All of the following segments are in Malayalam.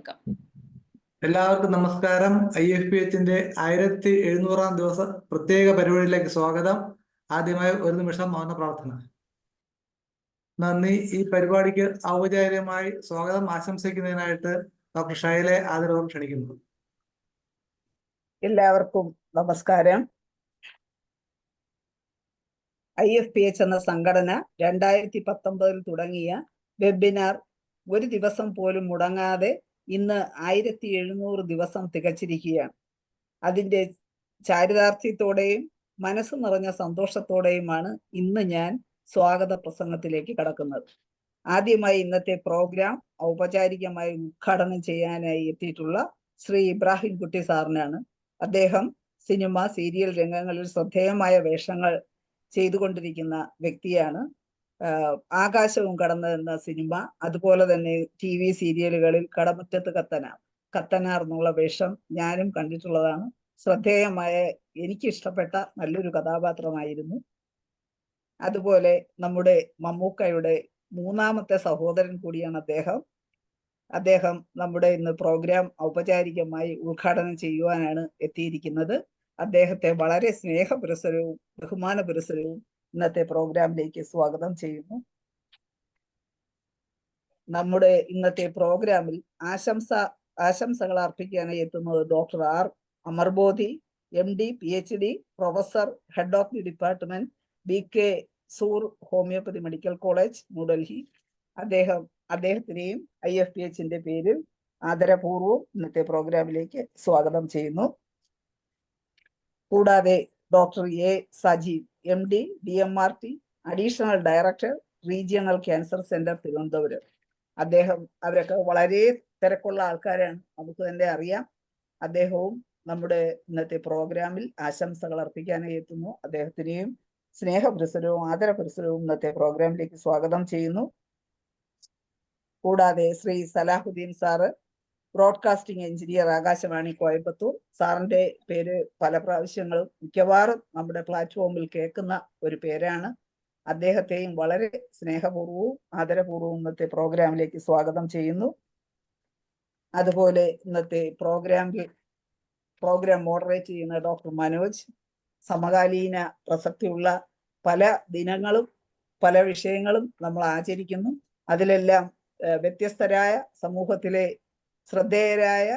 കേൾക്കാം. എല്ലാവർക്കും നമസ്കാരം. IFPHന്റെ 1700-ാം ദിവസ പ്രത്യേക പരിപാടിയിലേക്ക് സ്വാഗതം. ആദ്യമായി ഒരു നിമിഷം മൗന പ്രാർത്ഥന. നന്ദി. ഈ പരിപാടിക്ക് ഔപചാരികമായി സ്വാഗതം ആശംസിക്കുന്നതിനായിട്ട് ഡോക്ടർ ഷൈലെ ആദരവോടെ ക്ഷണിക്കുന്നു. എല്ലാവർക്കും നമസ്കാരം. IFPH എന്ന സംഘടന 2019 തുടങ്ങിയ വെബിനാർ ഒരു ദിവസം പോലും മുടങ്ങാതെ ഇന്ന് 1700 ദിവസം തികച്ചിരിക്കുകയാണ്. അതിൻ്റെ ചാരിതാർത്ഥ്യത്തോടെയും മനസ്സ് നിറഞ്ഞ സന്തോഷത്തോടെയുമാണ് ഇന്ന് ഞാൻ സ്വാഗത പ്രസംഗത്തിലേക്ക് കടക്കുന്നത്. ആദ്യമായി ഇന്നത്തെ പ്രോഗ്രാം ഔപചാരികമായി ഉദ്ഘാടനം ചെയ്യാനായി എത്തിയിട്ടുള്ള ശ്രീ ഇബ്രാഹിം കുട്ടി സാറിനാണ്. അദ്ദേഹം സിനിമ, സീരിയൽ രംഗങ്ങളിൽ ശ്രദ്ധേയമായ വേഷങ്ങൾ ചെയ്തുകൊണ്ടിരിക്കുന്ന വ്യക്തിയാണ്. ആകാശവും കടന്ന് എന്ന സിനിമ, അതുപോലെ തന്നെ TV സീരിയലുകളിൽ കടമുറ്റത്ത് കത്തനാർ എന്നുള്ള വേഷം ഞാനും കണ്ടിട്ടുള്ളതാണ്. ശ്രദ്ധേയമായ, എനിക്കിഷ്ടപ്പെട്ട നല്ലൊരു കഥാപാത്രമായിരുന്നു. അതുപോലെ നമ്മുടെ മമ്മൂക്കയുടെ മൂന്നാമത്തെ സഹോദരൻ കൂടിയാണ് അദ്ദേഹം നമ്മുടെ ഇന്ന് പ്രോഗ്രാം ഔപചാരികമായി ഉദ്ഘാടനം ചെയ്യുവാനാണ് എത്തിയിരിക്കുന്നത്. അദ്ദേഹത്തെ വളരെ സ്നേഹപുരസരവും ബഹുമാന പുരസരവും ഇന്നത്തെ പ്രോഗ്രാമിലേക്ക് സ്വാഗതം ചെയ്യുന്നു. നമ്മുടെ ഇന്നത്തെ പ്രോഗ്രാമിൽ ആശംസകൾ അർപ്പിക്കാനായി എത്തുന്നത് doctor R. Amarbodhi, MD, PhD, professor, head of the department, BK Sur homoeopathy medical college, New Delhi. അദ്ദേഹത്തിനെയും IFPHന്റെ പേരിൽ ആദരപൂർവ്വം ഇന്നത്തെ പ്രോഗ്രാമിലേക്ക് സ്വാഗതം ചെയ്യുന്നു. കൂടാതെ doctor A. Sajeev, MD, DMRT, additional director, regional cancer centre, Thiruvananthapuram. അവരൊക്കെ വളരെ തിരക്കുള്ള ആൾക്കാരാണ്, നമുക്ക് തന്നെ അറിയാം. അദ്ദേഹവും നമ്മുടെ ഇന്നത്തെ പ്രോഗ്രാമിൽ ആശംസകൾ അർപ്പിക്കാനായി എത്തുന്നു. അദ്ദേഹത്തിനെയും സ്നേഹപുരസരവും ആദരപുരസരവും ഇന്നത്തെ പ്രോഗ്രാമിലേക്ക് സ്വാഗതം ചെയ്യുന്നു. കൂടാതെ Shri Salahuddin sir, broadcasting engineer, Akashvani, Coimbatore. സാറിന്റെ പേര് പല പ്രാവശ്യങ്ങളും മിക്കവാറും നമ്മുടെ പ്ലാറ്റ്ഫോമിൽ കേൾക്കുന്ന ഒരു പേരാണ്. അദ്ദേഹത്തെയും വളരെ സ്നേഹപൂർവ്വവും ആദരപൂർവ്വവും ഇന്നത്തെ പ്രോഗ്രാമിലേക്ക് സ്വാഗതം ചെയ്യുന്നു. അതുപോലെ ഇന്നത്തെ പ്രോഗ്രാം മോഡറേറ്റ് ചെയ്യുന്ന ഡോക്ടർ മനോജ്. സമകാലീന പ്രസക്തിയുള്ള പല ദിനങ്ങളും പല വിഷയങ്ങളും നമ്മൾ ആചരിക്കുന്നു. അതിലെല്ലാം വ്യത്യസ്തരായ സമൂഹത്തിലെ ശ്രദ്ധേയരായ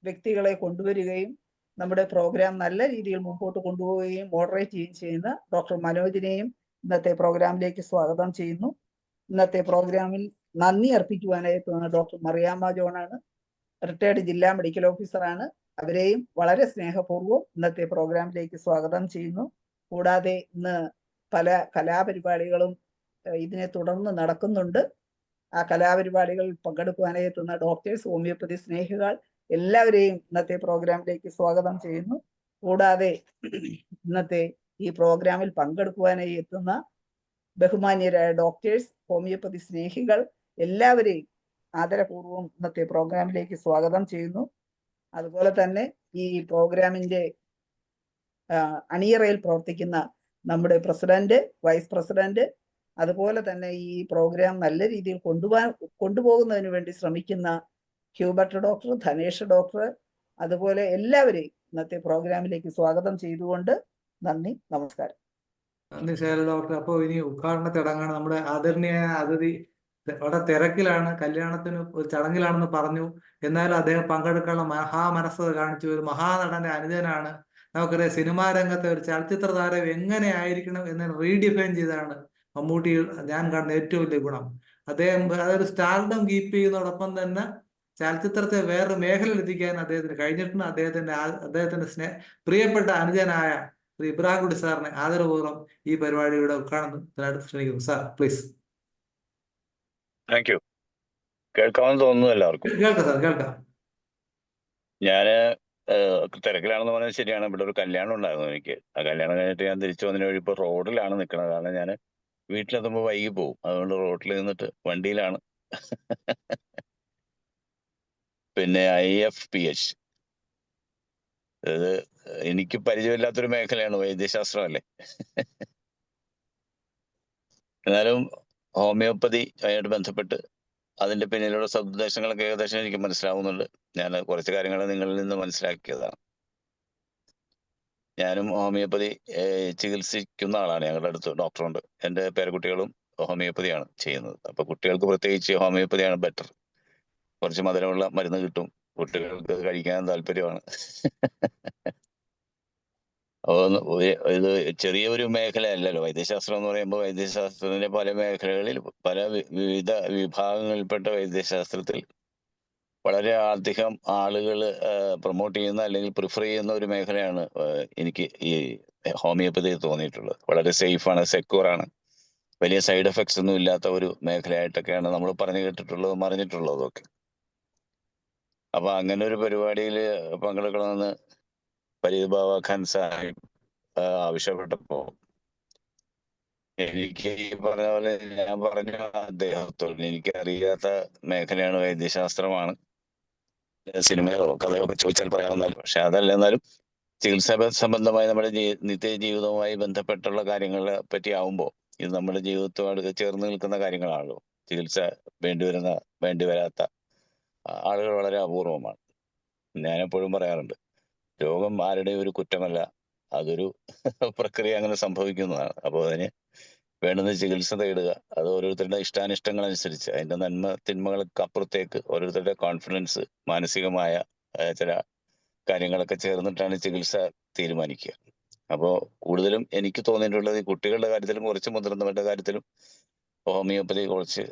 വ്യക്തികളെ കൊണ്ടുവരികയും നമ്മുടെ പ്രോഗ്രാം നല്ല രീതിയിൽ മുമ്പോട്ട് കൊണ്ടുപോവുകയും മോഡറേറ്റ് ചെയ്യുകയും ചെയ്യുന്ന ഡോക്ടർ മനോജിനെയും ഇന്നത്തെ പ്രോഗ്രാമിലേക്ക് സ്വാഗതം ചെയ്യുന്നു. ഇന്നത്തെ പ്രോഗ്രാമിൽ നന്ദി അർപ്പിക്കുവാനായി ഡോക്ടർ മറിയാമ്മ ജോണാണ്, റിട്ടയർഡ് ജില്ലാ മെഡിക്കൽ ഓഫീസറാണ്. അവരെയും വളരെ സ്നേഹപൂർവ്വം ഇന്നത്തെ പ്രോഗ്രാമിലേക്ക് സ്വാഗതം ചെയ്യുന്നു. കൂടാതെ ഇന്ന് പല കലാപരിപാടികളും ഇതിനെ തുടർന്ന് നടക്കുന്നുണ്ട്. ആ കലാപരിപാടികളിൽ പങ്കെടുക്കുവാനായി എത്തുന്ന ഡോക്ടേഴ്സ്, ഹോമിയോപ്പതി സ്നേഹികൾ എല്ലാവരെയും ഇന്നത്തെ പ്രോഗ്രാമിലേക്ക് സ്വാഗതം ചെയ്യുന്നു. കൂടാതെ ഇന്നത്തെ ഈ പ്രോഗ്രാമിൽ പങ്കെടുക്കുവാനായി എത്തുന്ന ബഹുമാന്യരായ ഡോക്ടേഴ്സ്, ഹോമിയോപ്പതി സ്നേഹികൾ എല്ലാവരെയും ആദരപൂർവ്വം ഇന്നത്തെ പ്രോഗ്രാമിലേക്ക് സ്വാഗതം ചെയ്യുന്നു. അതുപോലെ തന്നെ ഈ പ്രോഗ്രാമിന്റെ അണിയറയിൽ പ്രവർത്തിക്കുന്ന നമ്മുടെ പ്രസിഡന്റ്, വൈസ് പ്രസിഡന്റ്, അതുപോലെ തന്നെ ഈ പ്രോഗ്രാം നല്ല രീതിയിൽ കൊണ്ടുപോകുന്നതിന് വേണ്ടി ശ്രമിക്കുന്ന ഹ്യൂബർട്ട് ഡോക്ടർ, ധനേഷ് ഡോക്ടർ, അതുപോലെ എല്ലാവരെയും ഇന്നത്തെ പ്രോഗ്രാമിലേക്ക് സ്വാഗതം ചെയ്തുകൊണ്ട് നന്ദി, നമസ്കാരം. നന്ദി ശൈല ഡോക്ടർ. അപ്പോൾ ഇനി ഉദ്ഘാടന ചടങ്ങാണ്. നമ്മുടെ ആദരണീയായ അതിഥി വളരെ തിരക്കിലാണ്, കല്യാണത്തിന് ഒരു ചടങ്ങിലാണെന്ന് പറഞ്ഞു. എന്നാലും അദ്ദേഹം പങ്കെടുക്കാനുള്ള മനസ്സ് കാണിച്ചു. ഒരു മഹാനടന്റെ അനുജനാണ്. നമുക്കറിയാം, സിനിമാ രംഗത്തെ ഒരു ചലച്ചിത്ര താരം എങ്ങനെ ആയിരിക്കണം എന്ന് റീഡിഫൈൻ ചെയ്താണ് മമ്മൂട്ടി ഞാൻ കാണുന്ന ഏറ്റവും വലിയ ഗുണം. അദ്ദേഹം അതൊരു സ്റ്റാർഡം കീപ്പ് ചെയ്യുന്നതോടൊപ്പം തന്നെ ചലച്ചിത്രത്തെ വേറൊരു മേഖലയിൽ എത്തിക്കാൻ അദ്ദേഹത്തിന് കഴിഞ്ഞിട്ടുണ്ട്. അദ്ദേഹത്തിന്റെ പ്രിയപ്പെട്ട അനുജനായ ശ്രീ ഇബ്രാഹിം കുട്ടി സാറിനെ ആദരപൂർവ്വം ഈ പരിപാടിയുടെ ഉദ്ഘാടനത്തിനായിട്ട് ക്ഷണിക്കുന്നു. Sir, please. Thank you. കേൾക്കാമെന്ന് തോന്നുന്നു എല്ലാവർക്കും. കേൾക്കാം സാർ, കേൾക്കാം. ഞാന് തിരക്കിലാണെന്ന് പറഞ്ഞത് ശരിയാണ്. ഇവിടെ ഒരു കല്യാണം ഉണ്ടായിരുന്നു എനിക്ക്. ആ കല്യാണം കഴിഞ്ഞിട്ട് ഞാൻ തിരിച്ചു വന്നതിന് വഴി ഇപ്പോൾ റോഡിലാണ് നിൽക്കുന്നത്. കാരണം ഞാൻ വീട്ടിലെത്തുമ്പോൾ വൈകി പോകും. അതുകൊണ്ട് റോഡിൽ നിന്നിട്ട് വണ്ടിയിലാണ്. പിന്നെ IFPH അത് എനിക്ക് പരിചയമില്ലാത്തൊരു മേഖലയാണ്, വൈദ്യശാസ്ത്രം അല്ലേ. എന്നാലും ഹോമിയോപ്പതി ആയിട്ട് ബന്ധപ്പെട്ട് അതിന്റെ പിന്നിലുള്ള സതുദ്ദേശങ്ങളൊക്കെ ഏകദേശം എനിക്ക് മനസ്സിലാവുന്നുണ്ട്. ഞാൻ കുറച്ച് കാര്യങ്ങൾ നിങ്ങളിൽ നിന്ന് മനസ്സിലാക്കിയതാണ്. ഞാനും ഹോമിയോപ്പതി ചികിത്സിക്കുന്ന ആളാണ്. ഞങ്ങളുടെ അടുത്ത് ഡോക്ടറുണ്ട്. എൻ്റെ പേരക്കുട്ടികളും ഹോമിയോപ്പതിയാണ് ചെയ്യുന്നത്. അപ്പൊ കുട്ടികൾക്ക് പ്രത്യേകിച്ച് ഹോമിയോപ്പതിയാണ് ബെറ്റർ. കുറച്ച് മധുരമുള്ള മരുന്ന് കിട്ടും, കുട്ടികൾക്ക് കഴിക്കാൻ താല്പര്യമാണ്. അപ്പോൾ ഇത് ചെറിയ ഒരു മേഖലയല്ലല്ലോ വൈദ്യശാസ്ത്രം എന്ന് പറയുമ്പോൾ. വൈദ്യശാസ്ത്രത്തിന്റെ പല മേഖലകളിൽ പല വിവിധ വിഭാഗങ്ങളിൽപ്പെട്ട വൈദ്യശാസ്ത്രത്തിൽ വളരെ അധികം ആളുകൾ പ്രൊമോട്ട് ചെയ്യുന്ന അല്ലെങ്കിൽ പ്രിഫർ ചെയ്യുന്ന ഒരു മേഖലയാണ് എനിക്ക് ഈ ഹോമിയോപ്പതി തോന്നിയിട്ടുള്ളത്. വളരെ സേഫാണ്, സെക്യൂർ ആണ്, വലിയ സൈഡ് എഫക്ട്സ് ഒന്നും ഇല്ലാത്ത ഒരു മേഖലയായിട്ടൊക്കെയാണ് നമ്മൾ പറഞ്ഞു കേട്ടിട്ടുള്ളതും അറിഞ്ഞിട്ടുള്ളതും ഒക്കെ. അപ്പൊ അങ്ങനെ ഒരു പരിപാടിയിൽ പങ്കെടുക്കണമെന്ന് ഫരീദ് ബാവ ഖാൻ സാഹിബ് ആവശ്യപ്പെട്ടപ്പോ എനിക്ക് ഈ പറഞ്ഞ പോലെ ഞാൻ പറഞ്ഞു അദ്ദേഹത്തോട് എനിക്ക് അറിയാത്ത മേഖലയാണ് വൈദ്യശാസ്ത്രമാണ്, സിനിമയോ കഥയോ ഒക്കെ ചോദിച്ചാൽ പറയാവുന്നല്ലോ. പക്ഷെ അതല്ല, എന്നാലും ചികിത്സാ സംബന്ധമായി നമ്മുടെ നിത്യ ജീവിതവുമായി ബന്ധപ്പെട്ടുള്ള കാര്യങ്ങളെ പറ്റി ആവുമ്പോൾ ഇത് നമ്മുടെ ജീവിതത്തോട് ചേർന്ന് നിൽക്കുന്ന കാര്യങ്ങളാണല്ലോ. ചികിത്സ വേണ്ടി വരാത്ത ആളുകൾ വളരെ അപൂർവമാണ്. ഞാൻ എപ്പോഴും പറയാറുണ്ട്, രോഗം ആരുടെയും ഒരു കുറ്റമല്ല, അതൊരു പ്രക്രിയ, അങ്ങനെ സംഭവിക്കുന്നതാണ്. അപ്പോൾ അതിന് വേണ്ടുന്ന ചികിത്സ തേടുക, അത് ഓരോരുത്തരുടെ ഇഷ്ടാനിഷ്ടങ്ങൾ അനുസരിച്ച് അതിന്റെ നന്മ തിന്മകൾക്ക് അപ്പുറത്തേക്ക് ഓരോരുത്തരുടെ കോൺഫിഡൻസ്, മാനസികമായ ചില കാര്യങ്ങളൊക്കെ ചേർന്നിട്ടാണ് ചികിത്സ തീരുമാനിക്കുക. അപ്പോൾ കൂടുതലും എനിക്ക് തോന്നിയിട്ടുള്ളത് ഈ കുട്ടികളുടെ കാര്യത്തിലും കുറച്ച് മുതിർന്നവരുടെ കാര്യത്തിലും ഹോമിയോപ്പതി കുറച്ച്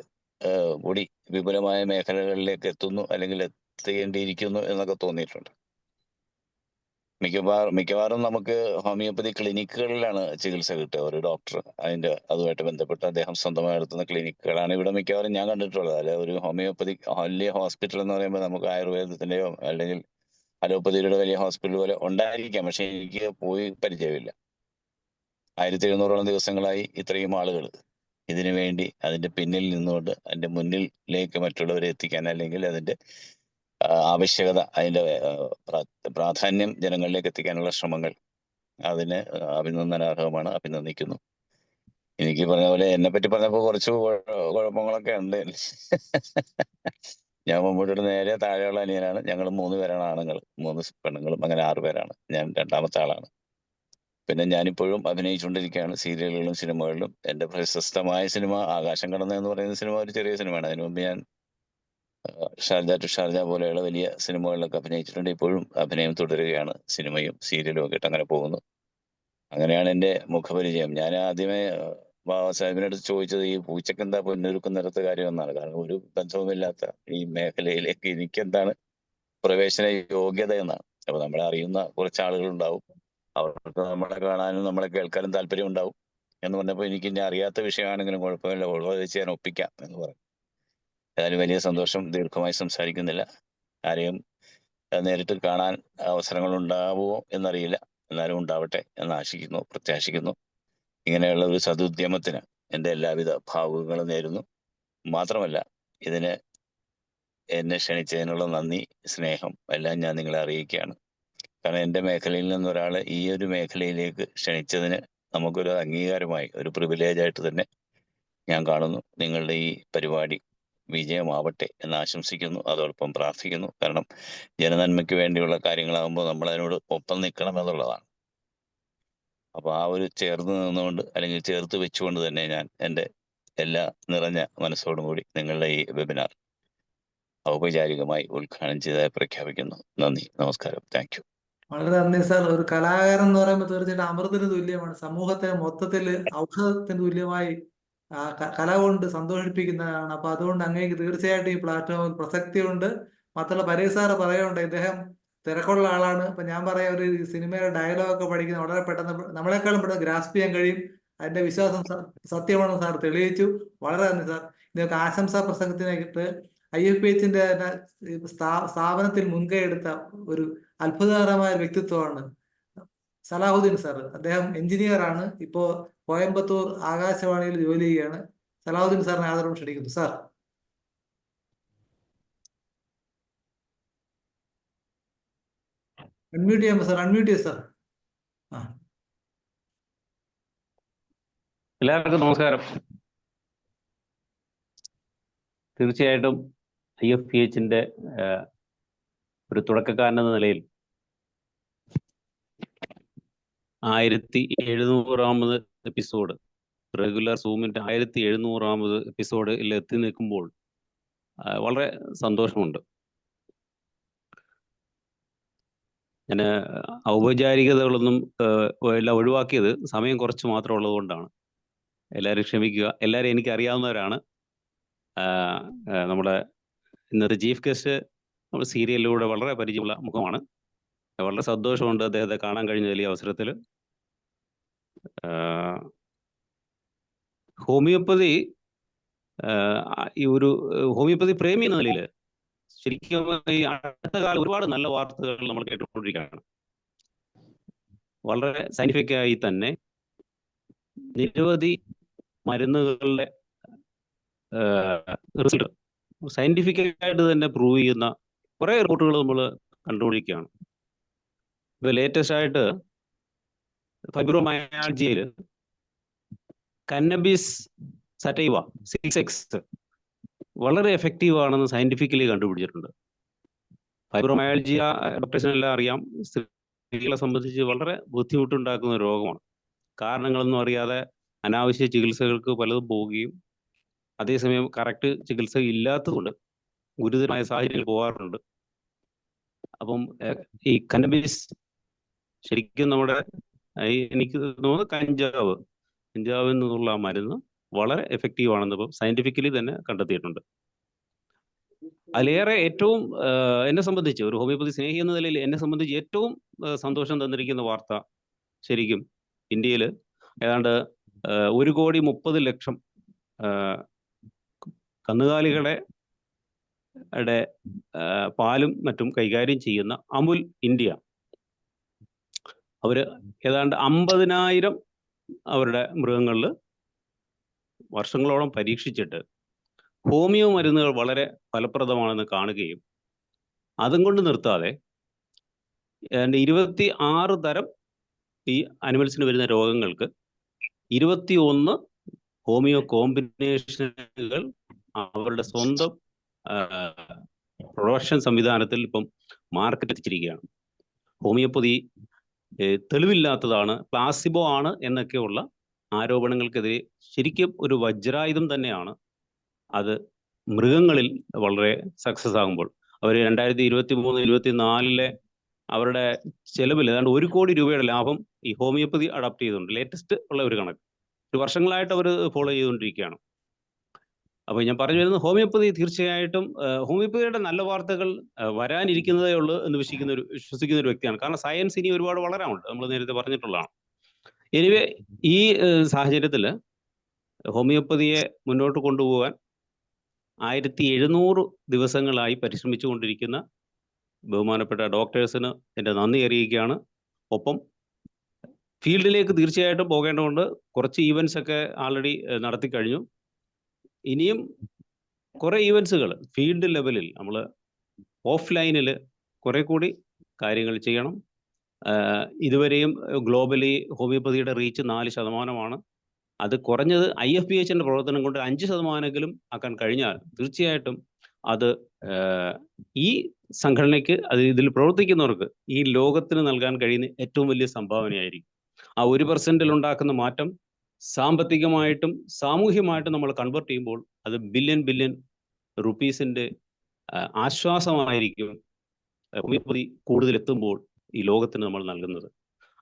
കൂടി വിപുലമായ മേഖലകളിലേക്ക് എത്തുന്നു അല്ലെങ്കിൽ എത്തേണ്ടിയിരിക്കുന്നു എന്നൊക്കെ തോന്നിയിട്ടുണ്ട്. മിക്കവാറും നമുക്ക് ഹോമിയോപ്പതി ക്ലിനിക്കുകളിലാണ് ചികിത്സ കിട്ടുക. ഒരു ഡോക്ടർ അതുമായിട്ട് ബന്ധപ്പെട്ട് അദ്ദേഹം സ്വന്തമായി നടത്തുന്ന ക്ലിനിക്കുകളാണ് ഇവിടെ മിക്കവാറും ഞാൻ കണ്ടിട്ടുള്ളത്. അല്ലെ ഒരു ഹോമിയോപ്പതി വലിയ ഹോസ്പിറ്റൽ എന്ന് പറയുമ്പോൾ നമുക്ക് ആയുർവേദത്തിന്റെയോ അല്ലെങ്കിൽ അലോപ്പതിയുടെ വലിയ ഹോസ്പിറ്റൽ പോലെ ഉണ്ടായിരിക്കാം, പക്ഷെ എനിക്ക് പോയി പരിചയമില്ല. 1700ഓളം ദിവസങ്ങളായി ഇത്രയും ആളുകൾ ഇതിനു വേണ്ടി അതിന്റെ പിന്നിൽ നിന്നുകൊണ്ട് അതിന്റെ മുന്നിലേക്ക് മറ്റുള്ളവരെ എത്തിക്കാൻ, അല്ലെങ്കിൽ അതിന്റെ ആവശ്യകത, അതിന്റെ പ്രാധാന്യം ജനങ്ങളിലേക്ക് എത്തിക്കാനുള്ള ശ്രമങ്ങൾ, അതിന് അഭിനന്ദനാർഹമാണ്. അഭിനന്ദിക്കുന്നു. എനിക്ക് പറഞ്ഞ പോലെ എന്നെ പറ്റി പറഞ്ഞപ്പോൾ കുറച്ച് കുഴപ്പങ്ങളൊക്കെ ഉണ്ട്. ഞാൻ മമ്മൂട്ടിയുടെ നേരെ താഴെയുള്ള അനിയനാണ്. ഞങ്ങൾ 3 പേരാണ് ആണുങ്ങൾ, 3 പെണ്ണുങ്ങളും, അങ്ങനെ 6 പേരാണ്. ഞാൻ രണ്ടാമത്തെ ആളാണ്. പിന്നെ ഞാനിപ്പോഴും അഭിനയിച്ചുകൊണ്ടിരിക്കുകയാണ് സീരിയലുകളിലും സിനിമകളിലും. എന്റെ പ്രശസ്തമായ സിനിമ ആകാശം കടന്ന് എന്ന് പറയുന്ന സിനിമ ഒരു ചെറിയ സിനിമയാണ്. അതിനു മുമ്പ് ഞാൻ ഷാർജ ടു ഷാർജ പോലെയുള്ള വലിയ സിനിമകളിലൊക്കെ അഭിനയിച്ചിട്ടുണ്ട്. ഇപ്പോഴും അഭിനയം തുടരുകയാണ്. സിനിമയും സീരിയലും ഒക്കെ ആയിട്ട് അങ്ങനെ പോകുന്നു. അങ്ങനെയാണ് എൻ്റെ മുഖപരിചയം. ഞാൻ ആദ്യമേ ബാബാ സാഹിബിന്റെ അടുത്ത് ചോദിച്ചത് ഈ പൂച്ചക്ക് എന്താ പൊന്നൊരുക്കുന്നിടത്ത് കാര്യം എന്നാണ്. കാരണം ഒരു ബന്ധവുമില്ലാത്ത ഈ മേഖലയിലേക്ക് എനിക്ക് എന്താണ് പ്രവേശന യോഗ്യത എന്നാണ്. അപ്പൊ നമ്മളെ അറിയുന്ന കുറച്ച് ആളുകളുണ്ടാവും, അവർക്ക് നമ്മളെ കാണാനും നമ്മളെ കേൾക്കാനും താല്പര്യം ഉണ്ടാവും എന്ന് പറഞ്ഞപ്പോൾ എനിക്ക് ഇനി അറിയാത്ത വിഷയമാണെങ്കിലും കുഴപ്പമില്ല, ഉള്ളത് വെച്ച് ഞാൻ ഒപ്പിക്കാം എന്ന് പറഞ്ഞു. ഏതായാലും വലിയ സന്തോഷം. ദീർഘമായി സംസാരിക്കുന്നില്ല. ആരെയും നേരിട്ട് കാണാൻ അവസരങ്ങൾ ഉണ്ടാവുമോ എന്നറിയില്ല, എന്നാലും ഉണ്ടാവട്ടെ എന്ന് ആശിക്കുന്നു, പ്രത്യാശിക്കുന്നു. ഇങ്ങനെയുള്ള ഒരു സതുദ്യമത്തിന് എൻ്റെ എല്ലാവിധ ഭാവുകങ്ങളും നേരുന്നു. മാത്രമല്ല, ഇതിന് എന്നെ ക്ഷണിച്ചതിനുള്ള നന്ദി, സ്നേഹം എല്ലാം ഞാൻ നിങ്ങളെ അറിയിക്കുകയാണ്. കാരണം എൻ്റെ മേഖലയിൽ നിന്നൊരാളെ ഈ ഒരു മേഖലയിലേക്ക് ക്ഷണിച്ചതിന് നമുക്കൊരു അംഗീകാരമായി, ഒരു പ്രിവിലേജ് ആയിട്ട് തന്നെ ഞാൻ കാണുന്നു. നിങ്ങളുടെ ഈ പരിപാടി വിജയമാവട്ടെ എന്ന് ആശംസിക്കുന്നു, അതോടൊപ്പം പ്രാർത്ഥിക്കുന്നു. കാരണം ജനനന്മയ്ക്ക് വേണ്ടിയുള്ള കാര്യങ്ങളാകുമ്പോൾ നമ്മൾ അതിനോട് ഒപ്പം നിൽക്കണം എന്നുള്ളതാണ്. അപ്പൊ ആ ഒരു ചേർന്ന് നിന്നുകൊണ്ട്, അല്ലെങ്കിൽ ചേർത്ത് വെച്ചുകൊണ്ട് തന്നെ ഞാൻ എൻ്റെ എല്ലാ നിറഞ്ഞ മനസ്സോടും കൂടി നിങ്ങളുടെ ഈ വെബിനാർ ഔപചാരികമായി ഉദ്ഘാടനം ചെയ്തതായി പ്രഖ്യാപിക്കുന്നു. നന്ദി, നമസ്കാരം, താങ്ക് യു. വളരെ നന്ദി സാർ. ഒരു കലാകാരൻ എന്ന് പറയുമ്പോൾ തീർച്ചയായിട്ടും അമൃതത്തിന് തുല്യമാണ്. സമൂഹത്തെ മൊത്തത്തിൽ ഔഷധത്തിന് തുല്യമായി കല കൊണ്ട് സന്തോഷിപ്പിക്കുന്നതാണ്. അപ്പൊ അതുകൊണ്ട് അങ്ങേക്ക് തീർച്ചയായിട്ടും ഈ പ്ലാറ്റ്ഫോമിൽ പ്രസക്തിയുണ്ട്. മാത്രമല്ല പരീക്ഷ സാറ് പറയുന്നുണ്ട് ഇദ്ദേഹം തിരക്കുള്ള ആളാണ്. ഇപ്പൊ ഞാൻ പറയാം, ഒരു സിനിമയുടെ ഡയലോഗൊക്കെ പഠിക്കുന്ന വളരെ പെട്ടെന്ന് നമ്മളെക്കാളും പെട്ടെന്ന് ഗ്രാസ്പ് ചെയ്യാൻ കഴിയും. അതിന്റെ വിശ്വാസം സത്യമാണെന്ന് സാർ തെളിയിച്ചു. വളരെ നന്ദി സാർ. ഇതൊക്കെ ആശംസാ പ്രസംഗത്തിനായിട്ട് IFPHന്റെ സ്ഥാപനത്തിൽ മുൻകൈ എടുത്ത ഒരു അത്ഭുതകരമായ വ്യക്തിത്വമാണ് സലാഹുദ്ദീൻ സാർ. അദ്ദേഹം എഞ്ചിനീയർ ആണ്. ഇപ്പോ കോയമ്പത്തൂർ ആകാശവാണിയിൽ ജോലി ചെയ്യുകയാണ്. സലാഹുദ്ദീൻ സാറിനെ ആദരവ് ക്ഷണിക്കുന്നു. സാർ അൺമ്യൂട്ട് ചെയ്യാമോ സാർ? അൺമ്യൂട്ട് ചെയ്യാം സാർ. എല്ലാവർക്കും നമസ്കാരം. തീർച്ചയായിട്ടും IFPHന്റെ ഒരു തുടക്കക്കാരനെന്ന നിലയിൽ 1700ാമത് എപ്പിസോഡ്, റെഗുലർ സൂമിന്റെ 1700ാമത് എപ്പിസോഡിൽ എത്തി നിൽക്കുമ്പോൾ വളരെ സന്തോഷമുണ്ട്. ഞാൻ ഔപചാരികതകളൊന്നും എല്ലാം ഒഴിവാക്കിയത് സമയം കുറച്ച് മാത്രം ഉള്ളതുകൊണ്ടാണ്. എല്ലാവരും ക്ഷമിക്കുക. എല്ലാവരും എനിക്ക് അറിയാവുന്നവരാണ്. നമ്മുടെ ഇന്നത്തെ ചീഫ് ഗസ്റ്റ് നമ്മുടെ സീരിയലിലൂടെ വളരെ പരിചയമുള്ള മുഖമാണ്. വളരെ സന്തോഷമുണ്ട് അദ്ദേഹത്തെ കാണാൻ കഴിഞ്ഞതിൽ ഈ അവസരത്തിൽ. ഹോമിയോപ്പതി ഈ ഒരു ഹോമിയോപ്പതി പ്രേമി എന്ന നിലയിൽ ശരിക്കും ഈ അടുത്ത കാലം ഒരുപാട് നല്ല വാർത്തകൾ നമ്മൾ കേട്ടുകൊണ്ടിരിക്കുകയാണ്. വളരെ സയന്റിഫിക്കായി തന്നെ നിരവധി മരുന്നുകളുടെ റിസൾട്ട് സയന്റിഫിക്കായിട്ട് തന്നെ പ്രൂവ് ചെയ്യുന്ന കുറെ റിപ്പോർട്ടുകൾ നമ്മൾ കണ്ടുകൊണ്ടിരിക്കുകയാണ്. ഇപ്പൊ ലേറ്റസ്റ്റ് ആയിട്ട് ഫൈബ്രോമയാൾജിയയിൽ കന്നബിസ് സറ്റൈവ 6X വളരെ എഫക്റ്റീവ് ആണെന്ന് സയന്റിഫിക്കലി കണ്ടുപിടിച്ചിട്ടുണ്ട്. ഫൈബ്രോമയാൾജിയ ഡോക്ടേഴ്സിനെല്ലാം അറിയാം, സ്ത്രീകളെ സംബന്ധിച്ച് വളരെ ബുദ്ധിമുട്ടുണ്ടാക്കുന്ന ഒരു രോഗമാണ്. കാരണങ്ങളൊന്നും അറിയാതെ അനാവശ്യ ചികിത്സകൾക്ക് പലതും പോവുകയും അതേസമയം കറക്റ്റ് ചികിത്സ ഇല്ലാത്തതുകൊണ്ട് ഗുരുതരമായ സാഹചര്യങ്ങൾ പോകാറുണ്ട്. അപ്പം ഈ കന്നബിസ് ശരിക്കും നമ്മുടെ എനിക്ക് തോന്നുന്നത് കഞ്ചാവിൽ നിന്നുള്ള ആ മരുന്ന് വളരെ എഫക്റ്റീവ് ആണെന്ന് ഇപ്പം സയന്റിഫിക്കലി തന്നെ കണ്ടെത്തിയിട്ടുണ്ട്. അതിലേറെ ഏറ്റവും എന്നെ സംബന്ധിച്ച് ഒരു ഹോമിയോപ്പതി സ്നേഹി എന്ന നിലയിൽ എന്നെ സംബന്ധിച്ച് ഏറ്റവും സന്തോഷം തന്നിരിക്കുന്ന വാർത്ത ശരിക്കും ഇന്ത്യയിൽ ഏതാണ്ട് 1,30,00,000 കന്നുകാലികളെ പാലും മറ്റും കൈകാര്യം ചെയ്യുന്ന അമുൽ ഇന്ത്യ അവര് ഏതാണ്ട് 50,000 അവരുടെ മൃഗങ്ങളിൽ വർഷങ്ങളോളം പരീക്ഷിച്ചിട്ട് ഹോമിയോ മരുന്നുകൾ വളരെ ഫലപ്രദമാണെന്ന് കാണുകയും അതും കൊണ്ട് നിർത്താതെ 26 തരം ഈ അനിമൽസിന് വരുന്ന രോഗങ്ങൾക്ക് 21 ഹോമിയോ കോമ്പിനേഷനുകൾ അവരുടെ സ്വന്തം പ്രൊഡക്ഷൻ സംവിധാനത്തിൽ ഇപ്പം മാർക്കറ്റ് എത്തിച്ചിരിക്കുകയാണ്. ഹോമിയോപ്പതി തെളിവില്ലാത്തതാണ്, പ്ലാസിബോ ആണ് എന്നൊക്കെയുള്ള ആരോപണങ്ങൾക്കെതിരെ ശരിക്കും ഒരു വജ്രായുധം തന്നെയാണ് അത് മൃഗങ്ങളിൽ വളരെ സക്സസ് ആകുമ്പോൾ. അവർ 2023-24 അവരുടെ ചെലവിൽ ഏതാണ്ട് 1 കോടി രൂപയുടെ ലാഭം ഈ ഹോമിയോപ്പതി അഡാപ്റ്റ് ചെയ്തുകൊണ്ട് ലേറ്റസ്റ്റ് ഉള്ള ഒരു കണക്ക് ഒരു വർഷങ്ങളായിട്ട് അവർ ഫോളോ ചെയ്തുകൊണ്ടിരിക്കുകയാണ്. അപ്പോൾ ഞാൻ പറഞ്ഞു വരുന്നത് ഹോമിയോപ്പതി തീർച്ചയായിട്ടും ഹോമിയോപ്പതിയുടെ നല്ല വാർത്തകൾ വരാനിരിക്കുന്നതേ ഉള്ളൂ എന്ന് വിശ്വസിക്കുന്ന ഒരു വ്യക്തിയാണ്. കാരണം സയൻസ് ഇനി ഒരുപാട് വളരാനുണ്ട്, നമ്മൾ നേരത്തെ പറഞ്ഞിട്ടുള്ളതാണ്. എനിവേ ഈ സാഹചര്യത്തിൽ ഹോമിയോപ്പതിയെ മുന്നോട്ട് കൊണ്ടുപോകാൻ 1700 ദിവസങ്ങളായി പരിശ്രമിച്ചുകൊണ്ടിരിക്കുന്ന ബഹുമാനപ്പെട്ട ഡോക്ടേഴ്സിന് എൻ്റെ നന്ദി അറിയിക്കുകയാണ്. ഒപ്പം ഫീൽഡിലേക്ക് തീർച്ചയായിട്ടും പോകേണ്ടതുണ്ട്. കുറച്ച് ഈവൻസ് ഒക്കെ ആൾറെഡി നടത്തി കഴിഞ്ഞു. ഇനിയും കുറെ ഈവൻസുകൾ ഫീൽഡ് ലെവലിൽ നമ്മൾ ഓഫ്ലൈനിൽ കുറെ കൂടി കാര്യങ്ങൾ ചെയ്യണം. ഇതുവരെയും ഗ്ലോബലി ഹോമിയോപ്പതിയുടെ റീച്ച് 4% അത് കുറഞ്ഞത് IFPHന്റെ പ്രവർത്തനം കൊണ്ട് 5% ആക്കാൻ കഴിഞ്ഞാൽ തീർച്ചയായിട്ടും അത് ഈ സംഘടനയ്ക്ക് അത് ഇതിൽ പ്രവർത്തിക്കുന്നവർക്ക് ഈ ലോകത്തിന് നൽകാൻ കഴിയുന്ന ഏറ്റവും വലിയ സംഭാവനയായിരിക്കും. ആ 1% ഉണ്ടാക്കുന്ന മാറ്റം സാമ്പത്തികമായിട്ടും സാമൂഹ്യമായിട്ടും നമ്മൾ കൺവേർട്ട് ചെയ്യുമ്പോൾ അത് ബില്യൺ റുപ്പീസിന്റെ ആശ്വാസമായിരിക്കും ഹോമിയോപ്പതി കൂടുതൽ എത്തുമ്പോൾ ഈ ലോകത്തിന് നമ്മൾ നൽകുന്നത്.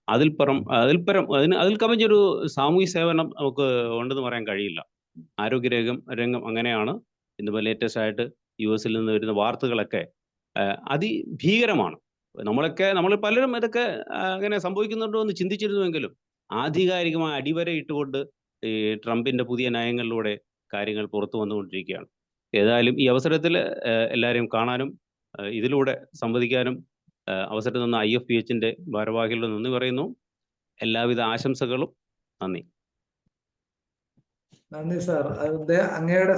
അതിൽ കവിഞ്ഞൊരു സാമൂഹ്യ സേവനം നമുക്ക് ഉണ്ടെന്ന് പറയാൻ കഴിയില്ല. ആരോഗ്യരംഗം അങ്ങനെയാണ്. ഇന്നിപ്പോൾ ലേറ്റസ്റ്റ് ആയിട്ട് US നിന്ന് വരുന്ന വാർത്തകളൊക്കെ അതിഭീകരമാണ്. നമ്മൾ പലരും ഇതൊക്കെ അങ്ങനെ സംഭവിക്കുന്നുണ്ടോ എന്ന് ചിന്തിച്ചിരുന്നുവെങ്കിലും ആധികാരികമായ അടിവര ഇട്ടുകൊണ്ട് ഈ ട്രംപിന്റെ പുതിയ നയങ്ങളിലൂടെ കാര്യങ്ങൾ പുറത്തു വന്നുകൊണ്ടിരിക്കുകയാണ്. ഏതായാലും ഈ അവസരത്തിൽ എല്ലാവരെയും കാണാനും ഇതിലൂടെ സംവദിക്കാനും അവസരം തന്ന IFPHന്റെ ഭാരവാഹികളുടെ നന്ദി പറയുന്നു. എല്ലാവിധ ആശംസകളും. നന്ദി. നന്ദി സാർ. അങ്ങയുടെ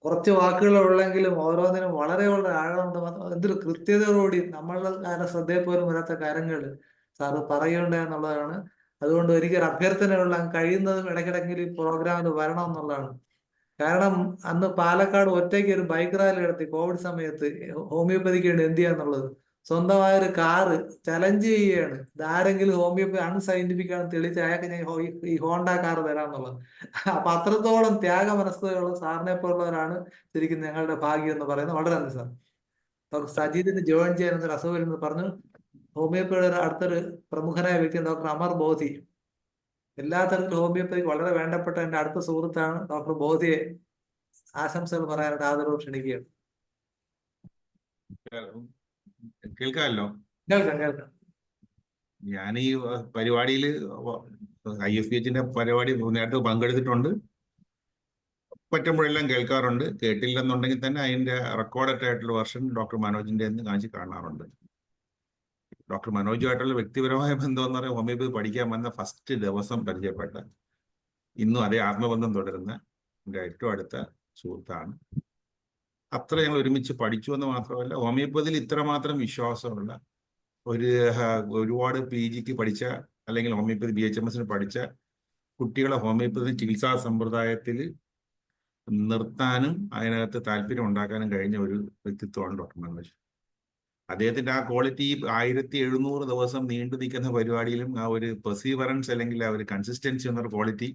കുറച്ച് വാക്കുകളുള്ളെങ്കിലും ഓരോന്നിനും വളരെ വളരെ ആഴമുണ്ട്. എന്തൊരു കൃത്യതയോടുകൂടി നമ്മളുടെ ശ്രദ്ധയിൽ പോലും വരാത്ത കാര്യങ്ങൾ സാറ് പറയുകയുണ്ട് എന്നുള്ളതാണ്. അതുകൊണ്ട് എനിക്കൊരു അഭ്യർത്ഥനയുള്ള കഴിയുന്നതും ഇടയ്ക്കിടയ്ക്ക് പ്രോഗ്രാമിന് വരണം എന്നുള്ളതാണ്. കാരണം അന്ന് പാലക്കാട് ഒറ്റയ്ക്ക് ഒരു ബൈക്ക് റാലി നടത്തി കോവിഡ് സമയത്ത് ഹോമിയോപ്പതിക്ക് വേണ്ടി എന്ത് ചെയ്യാന്നുള്ളത്. സ്വന്തമായ ഒരു കാറ് ചലഞ്ച് ചെയ്യുകയാണ്. ഇതാരെങ്കിലും ഹോമിയോപ്പതി അൺസയന്റിഫിക് ആണ് തെളിയിച്ച് അയാൾക്ക് ഞാൻ ഈ ഹോണ്ട കാർ തരാന്നുള്ളത്. അപ്പൊ അത്രത്തോളം ത്യാഗമനസ്സുള്ള സാറിനെ പോലുള്ളവരാണ് ശരിക്കും ഞങ്ങളുടെ ഭാഗ്യം എന്ന് പറയുന്നത്. വളരെ നന്ദി സാർ. ഡോക്ടർ സജീദിന് ജോയിൻ ചെയ്യാൻ ഒരു അസുഖമില്ലെന്ന് പറഞ്ഞു. ഹോമിയോപ്പതിയുടെ അടുത്തൊരു പ്രമുഖനായ വ്യക്തി ഡോക്ടർ അമർ ബോധി. എല്ലാ തരത്തിലും ഹോമിയോപ്പതിക്ക് വളരെ വേണ്ടപ്പെട്ട എന്റെ അടുത്ത സുഹൃത്താണ്. ഡോക്ടർ ബോധിയെ ആശംസകൾ പറയാനായിട്ട് ആദരവ് ക്ഷണിക്കുകയാണ്. കേൾക്കാമല്ലോ. കേൾക്കാം. ഞാൻ ഈ പരിപാടിയിൽ IFPHന്റെ പരിപാടി നേരത്തെ പങ്കെടുത്തിട്ടുണ്ട്. പറ്റുമ്പോഴെല്ലാം കേൾക്കാറുണ്ട്. കേട്ടില്ലെന്നുണ്ടെങ്കിൽ തന്നെ അതിന്റെ റെക്കോർഡഡ് ആയിട്ടുള്ള വെർഷൻ ഡോക്ടർ മനോജിന്റെ കാണിച്ച് കാണാറുണ്ട്. ഡോക്ടർ മനോജുമായിട്ടുള്ള വ്യക്തിപരമായ ബന്ധം എന്ന് പറയുന്നത് ഹോമിയോപ്പതി പഠിക്കാൻ വന്ന ഫസ്റ്റ് ദിവസം പരിചയപ്പെട്ട, ഇന്നും അതേ ആത്മബന്ധം തുടരുന്ന എൻ്റെ ഏറ്റവും അടുത്ത സുഹൃത്താണ്. അത്ര ഞങ്ങൾ ഒരുമിച്ച് പഠിച്ചു എന്ന് മാത്രമല്ല, ഹോമിയോപ്പതിയിൽ ഇത്രമാത്രം വിശ്വാസമുള്ള ഒരുപാട് PGക്ക് പഠിച്ച അല്ലെങ്കിൽ ഹോമിയോപ്പതി BHMSന് പഠിച്ച കുട്ടികളെ ഹോമിയോപ്പതി ചികിത്സാ സമ്പ്രദായത്തിൽ നിർത്താനും അതിനകത്ത് താല്പര്യം ഉണ്ടാക്കാനും കഴിഞ്ഞ ഒരു വ്യക്തിത്വമാണ് ഡോക്ടർ മനോജ്. അദ്ദേഹത്തിന്റെ ആ ക്വാളിറ്റി 1700 ദിവസം നീണ്ടു നിൽക്കുന്ന പരിപാടിയിലും ആ ഒരു പെർസീവറൻസ് അല്ലെങ്കിൽ ആ ഒരു കൺസിസ്റ്റൻസി എന്നൊരു ക്വാളിറ്റി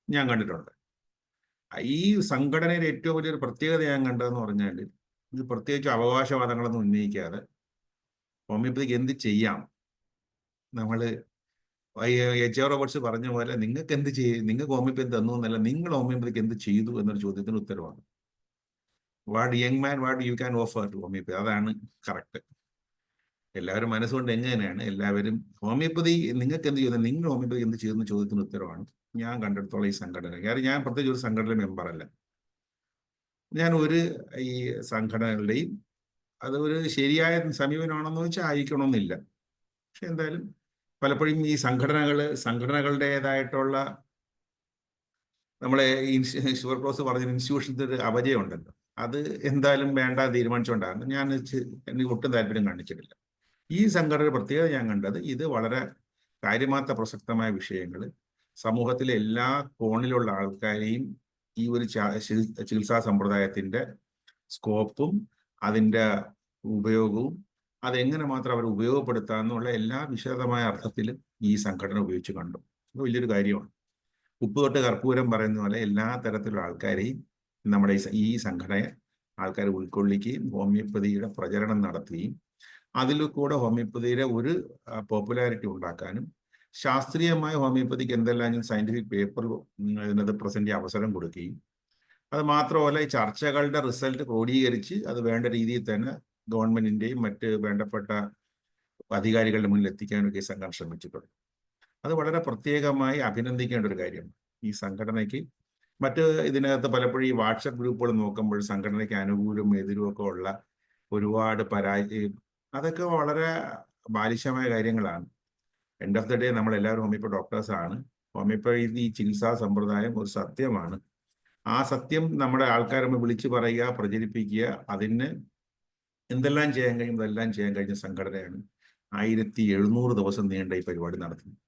ഞാൻ കണ്ടിട്ടുണ്ട്. ഈ സംഘടനയുടെ ഏറ്റവും വലിയൊരു പ്രത്യേകത ഞാൻ കണ്ടതെന്ന് പറഞ്ഞാൽ, ഇത് പ്രത്യേകിച്ച് അവകാശവാദങ്ങളൊന്നും ഉന്നയിക്കാതെ ഹോമിയോപ്പതിക്ക് എന്ത് ചെയ്യാം, നമ്മൾ HR റോബർട്സ് പറഞ്ഞ പോലെ നിങ്ങൾക്ക് എന്ത് നിങ്ങൾക്ക് ഹോമിയോപ്പതി തന്നു എന്നല്ല, നിങ്ങൾ ഹോമിയോപ്പതിക്ക് എന്ത് ചെയ്തു എന്നൊരു ചോദ്യത്തിന് ഉത്തരവാണ്. What young man what you can offer to homoeopathy, അതാണ് കറക്റ്റ്. എല്ലാവരും മനസ്സുകൊണ്ട് എങ്ങനെയാണ് എല്ലാവരും ഹോമിയോപ്പതി നിങ്ങൾക്ക് എന്ത് ചെയ്യുന്നത്, നിങ്ങൾ ഹോമിയോപ്പതി എന്ത് ചെയ്യുന്ന ചോദ്യത്തിന് ഉത്തരവാണ് ഞാൻ കണ്ടെടുത്തോളം ഈ സംഘടന. കാരണം ഞാൻ പ്രത്യേകിച്ച് ഒരു സംഘടനയിലെ മെമ്പറല്ല. ഞാൻ ഈ സംഘടനകളുടെയും അത് ഒരു ശരിയായ സമീപനമാണെന്ന് വെച്ചാൽ ആയിരിക്കണമെന്നില്ല. പക്ഷെ എന്തായാലും പലപ്പോഴും ഈ സംഘടനകളുടേതായിട്ടുള്ള നമ്മളെ ഷുഗർ ക്ലോസ് പറഞ്ഞ ഇൻസ്റ്റിറ്റ്യൂഷൻ്റെ ഒരു അപജയം ഉണ്ടല്ലോ, അത് എന്തായാലും വേണ്ട തീരുമാനിച്ചുകൊണ്ടാണ് ഞാൻ എനിക്ക് ഒട്ടും താല്പര്യം കാണിച്ചിട്ടില്ല. ഈ സംഘടന പ്രത്യേകത ഞാൻ കണ്ടത്, ഇത് വളരെ കാര്യമാത്ര പ്രസക്തമായ വിഷയങ്ങൾ സമൂഹത്തിലെ എല്ലാ കോണിലുള്ള ആൾക്കാരെയും ഈ ഒരു ചികിത്സാ സമ്പ്രദായത്തിന്റെ സ്കോപ്പും അതിൻ്റെ ഉപയോഗവും അതെങ്ങനെ മാത്രം അവർ ഉപയോഗപ്പെടുത്താമെന്നുള്ള എല്ലാ വിശദമായ അർത്ഥത്തിലും ഈ സംഘടന ഉപയോഗിച്ച് കണ്ടു. അത് വലിയൊരു കാര്യമാണ്. ഉപ്പ് തൊട്ട് കർപ്പൂരം പറയുന്ന പോലെ എല്ലാ തരത്തിലുള്ള ആൾക്കാരെയും നമ്മുടെ ഈ സംഘടനയെ ആൾക്കാർ ഉൾക്കൊള്ളിക്കുകയും ഹോമിയോപ്പതിയുടെ പ്രചരണം നടത്തുകയും അതിൽ കൂടെ ഹോമിയോപ്പതിയുടെ ഒരു പോപ്പുലാരിറ്റി ഉണ്ടാക്കാനും ശാസ്ത്രീയമായ ഹോമിയോപ്പതിക്ക് എന്തെല്ലാം സയന്റിഫിക് പേപ്പർ ഇതിനകത്ത് പ്രസന്റ് ചെയ്യാൻ അവസരം കൊടുക്കുകയും അത് മാത്രമല്ല ഈ ചർച്ചകളുടെ റിസൾട്ട് ക്രോഡീകരിച്ച് അത് വേണ്ട രീതിയിൽ തന്നെ ഗവൺമെന്റിന്റെയും മറ്റ് വേണ്ടപ്പെട്ട അധികാരികളുടെ മുന്നിൽ എത്തിക്കാനൊക്കെ ഈ സംഘടന ശ്രമിച്ചിട്ടുണ്ട്. അത് വളരെ പ്രത്യേകമായി അഭിനന്ദിക്കേണ്ട ഒരു കാര്യമാണ്. ഈ സംഘടനയ്ക്ക് മറ്റ് ഇതിനകത്ത് പലപ്പോഴും ഈ വാട്സപ്പ് ഗ്രൂപ്പുകൾ നോക്കുമ്പോൾ സംഘടനയ്ക്ക് അനുകൂലവും എതിരും ഒക്കെ ഉള്ള ഒരുപാട് അതൊക്കെ വളരെ ബാലിശമായ കാര്യങ്ങളാണ്. എൻഡ് ഓഫ് ദ ഡേ നമ്മളെല്ലാവരും ഹോമിയോപ്പതി ഡോക്ടേഴ്സാണ്. ഹോമിയോപ്പതി ചികിത്സാ സമ്പ്രദായം ഒരു സത്യമാണ്. ആ സത്യം നമ്മുടെ ആൾക്കാരെ വിളിച്ചു പറയുക, പ്രചരിപ്പിക്കുക, അതിന് എന്തെല്ലാം ചെയ്യാൻ കഴിയും അതെല്ലാം ചെയ്യാൻ കഴിഞ്ഞ സംഘടനയാണ് 1700 ദിവസം നീണ്ട ഈ പരിപാടി നടത്തുന്നത്.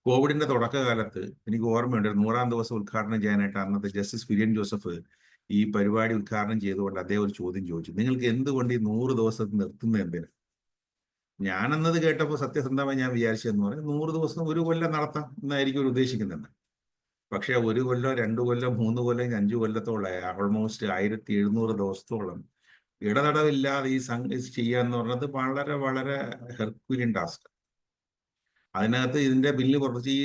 കോവിഡിന്റെ തുടക്കകാലത്ത് എനിക്ക് ഓർമ്മയുണ്ട്, 100-ാം ദിവസം ഉദ്ഘാടനം ചെയ്യാനായിട്ട് അന്നത്തെ ജസ്റ്റിസ് കുര്യൻ ജോസഫ് ഈ പരിപാടി ഉദ്ഘാടനം ചെയ്തുകൊണ്ട് അദ്ദേഹം ഒരു ചോദ്യം ചോദിച്ചു, നിങ്ങൾക്ക് എന്തുകൊണ്ട് ഈ 100 ദിവസത്തിൽ നിർത്തുന്നത് എന്തിനാ? ഞാനെന്നത് കേട്ടപ്പോൾ സത്യസന്ധമായി ഞാൻ വിചാരിച്ചെന്ന് പറയാം, 100 ദിവസം ഒരു കൊല്ലം നടത്താം എന്നായിരിക്കും ഒരു ഉദ്ദേശിക്കുന്നത്. പക്ഷെ 1 കൊല്ലം 2 കൊല്ലം 3 കൊല്ലം 5 കൊല്ലത്തോളം ഓൾമോസ്റ്റ് 1700 ദിവസത്തോളം ഇടതടവില്ലാതെ ഈ ചെയ്യാന്ന് പറഞ്ഞത് വളരെ വളരെ ഹെർക്യുലിയൻ ടാസ്ക്. അതിനകത്ത് ഇതിന്റെ ബില്ല് കുറച്ച് ഈ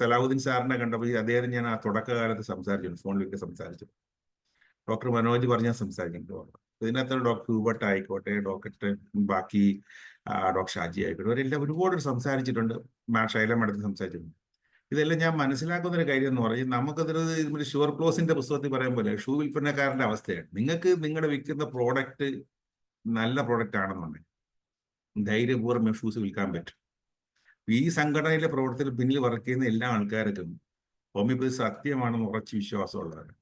സലാഹുദ്ദീൻ സാറിനെ കണ്ടപ്പോൾ അദ്ദേഹം ഞാൻ ആ തുടക്കകാലത്ത് സംസാരിച്ചു, ഫോണിലൊക്കെ സംസാരിച്ചു. ഡോക്ടർ മനോജ് പറഞ്ഞാൽ സംസാരിക്കുന്നത് ഇതിനകത്ത് ഡോക്ടർ ഹ്യൂബർട്ട് ആയിക്കോട്ടെ, ബാക്കി ഡോക്ടർ ഷാജി ആയിക്കോട്ടെ, അവരെല്ലാം ഒരുപാട് സംസാരിച്ചിട്ടുണ്ട്. ശൈലം അടുത്ത് സംസാരിച്ചിട്ടുണ്ട്. ഇതെല്ലാം ഞാൻ മനസ്സിലാക്കുന്ന ഒരു കാര്യം എന്ന് പറഞ്ഞാൽ നമുക്കതൊരു ഷുഗർ ക്ലോസിന്റെ പുസ്തകത്തിൽ പറയും പോലെ ഷൂ വിൽപ്പനക്കാരന്റെ അവസ്ഥയാണ്. നിങ്ങൾക്ക് നിങ്ങളുടെ വിൽക്കുന്ന പ്രോഡക്റ്റ് നല്ല പ്രോഡക്റ്റ് ആണെന്നുണ്ടെങ്കിൽ ധൈര്യപൂർവ്വം ഷൂസ് വിൽക്കാൻ പറ്റും. ഈ സംഘടനയിലെ പ്രവർത്തനത്തിൽ പിന്നിൽ വർക്ക് ചെയ്യുന്ന എല്ലാ ആൾക്കാർക്കും ഹോമിയോപ്പതി സത്യമാണെന്ന് ഉറച്ച വിശ്വാസമുള്ളവരാണ്.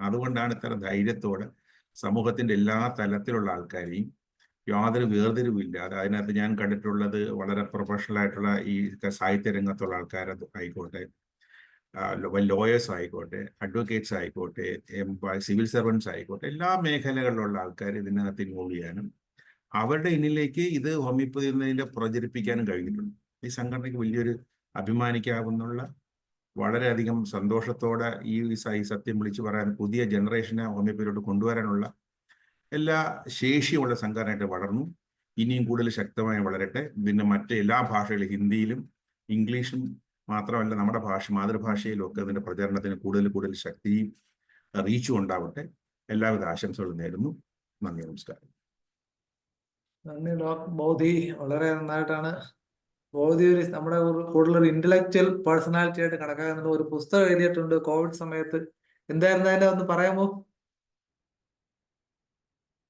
അതുകൊണ്ടാണ് ഇത്തരം ധൈര്യത്തോടെ സമൂഹത്തിന്റെ എല്ലാ തലത്തിലുള്ള ആൾക്കാരെയും യാതൊരു വേർതിരിവില്ലാതെ, അതിനകത്ത് ഞാൻ കണ്ടിട്ടുള്ളത് വളരെ പ്രൊഫഷണൽ ആയിട്ടുള്ള ഈ സാഹിത്യ രംഗത്തുള്ള ആൾക്കാരെ ആയിക്കോട്ടെ, ലോയേഴ്സ് ആയിക്കോട്ടെ, അഡ്വക്കേറ്റ്സ് ആയിക്കോട്ടെ, സിവിൽ സർവൻസ് ആയിക്കോട്ടെ, എല്ലാ മേഖലകളിലുള്ള ആൾക്കാർ ഇതിനകത്ത് ഇൻവോൾവ് ചെയ്യാനും അവരുടെ ഇന്നിലേക്ക് ഇത് ഹോമിയോപ്പതി എന്നതിൻ്റെ പ്രചരിപ്പിക്കാനും കഴിഞ്ഞിട്ടുണ്ട്. ഈ സംഘടനയ്ക്ക് വലിയൊരു അഭിമാനിക്കാവുന്നുള്ള, വളരെയധികം സന്തോഷത്തോടെ ഈ സത്യം വിളിച്ചു പറയാൻ പുതിയ ജനറേഷനെ ഹോമിയോപ്പതിയിലോട്ട് കൊണ്ടുവരാനുള്ള എല്ലാ ശേഷിയുമുള്ള സംഘടനയായിട്ട് വളർന്നു. ഇനിയും കൂടുതൽ ശക്തമായി വളരട്ടെ. പിന്നെ മറ്റ് എല്ലാ ഭാഷകളും, ഹിന്ദിയിലും ഇംഗ്ലീഷും മാത്രമല്ല നമ്മുടെ മാതൃഭാഷയിലും ഒക്കെ അതിൻ്റെ പ്രചരണത്തിന് കൂടുതൽ ശക്തിയും റീച്ചും ഉണ്ടാവട്ടെ. എല്ലാവിധ ആശംസകളും നേരുന്നു. നന്ദി, നമസ്കാരം. നന്ദി ഡോക്ടർ ബോധി. വളരെ നന്നായിട്ടാണ് ബോധി നമ്മുടെ കൂടുതലൊരു ഇന്റലക്ച്വൽ പേഴ്സണാലിറ്റി ആയിട്ട് കണക്കാക്കുന്നുണ്ട്. ഒരു പുസ്തകം എഴുതിയിട്ടുണ്ട് കോവിഡ് സമയത്ത്. എന്തായിരുന്നു അതിനെ ഒന്ന് പറയാമോ?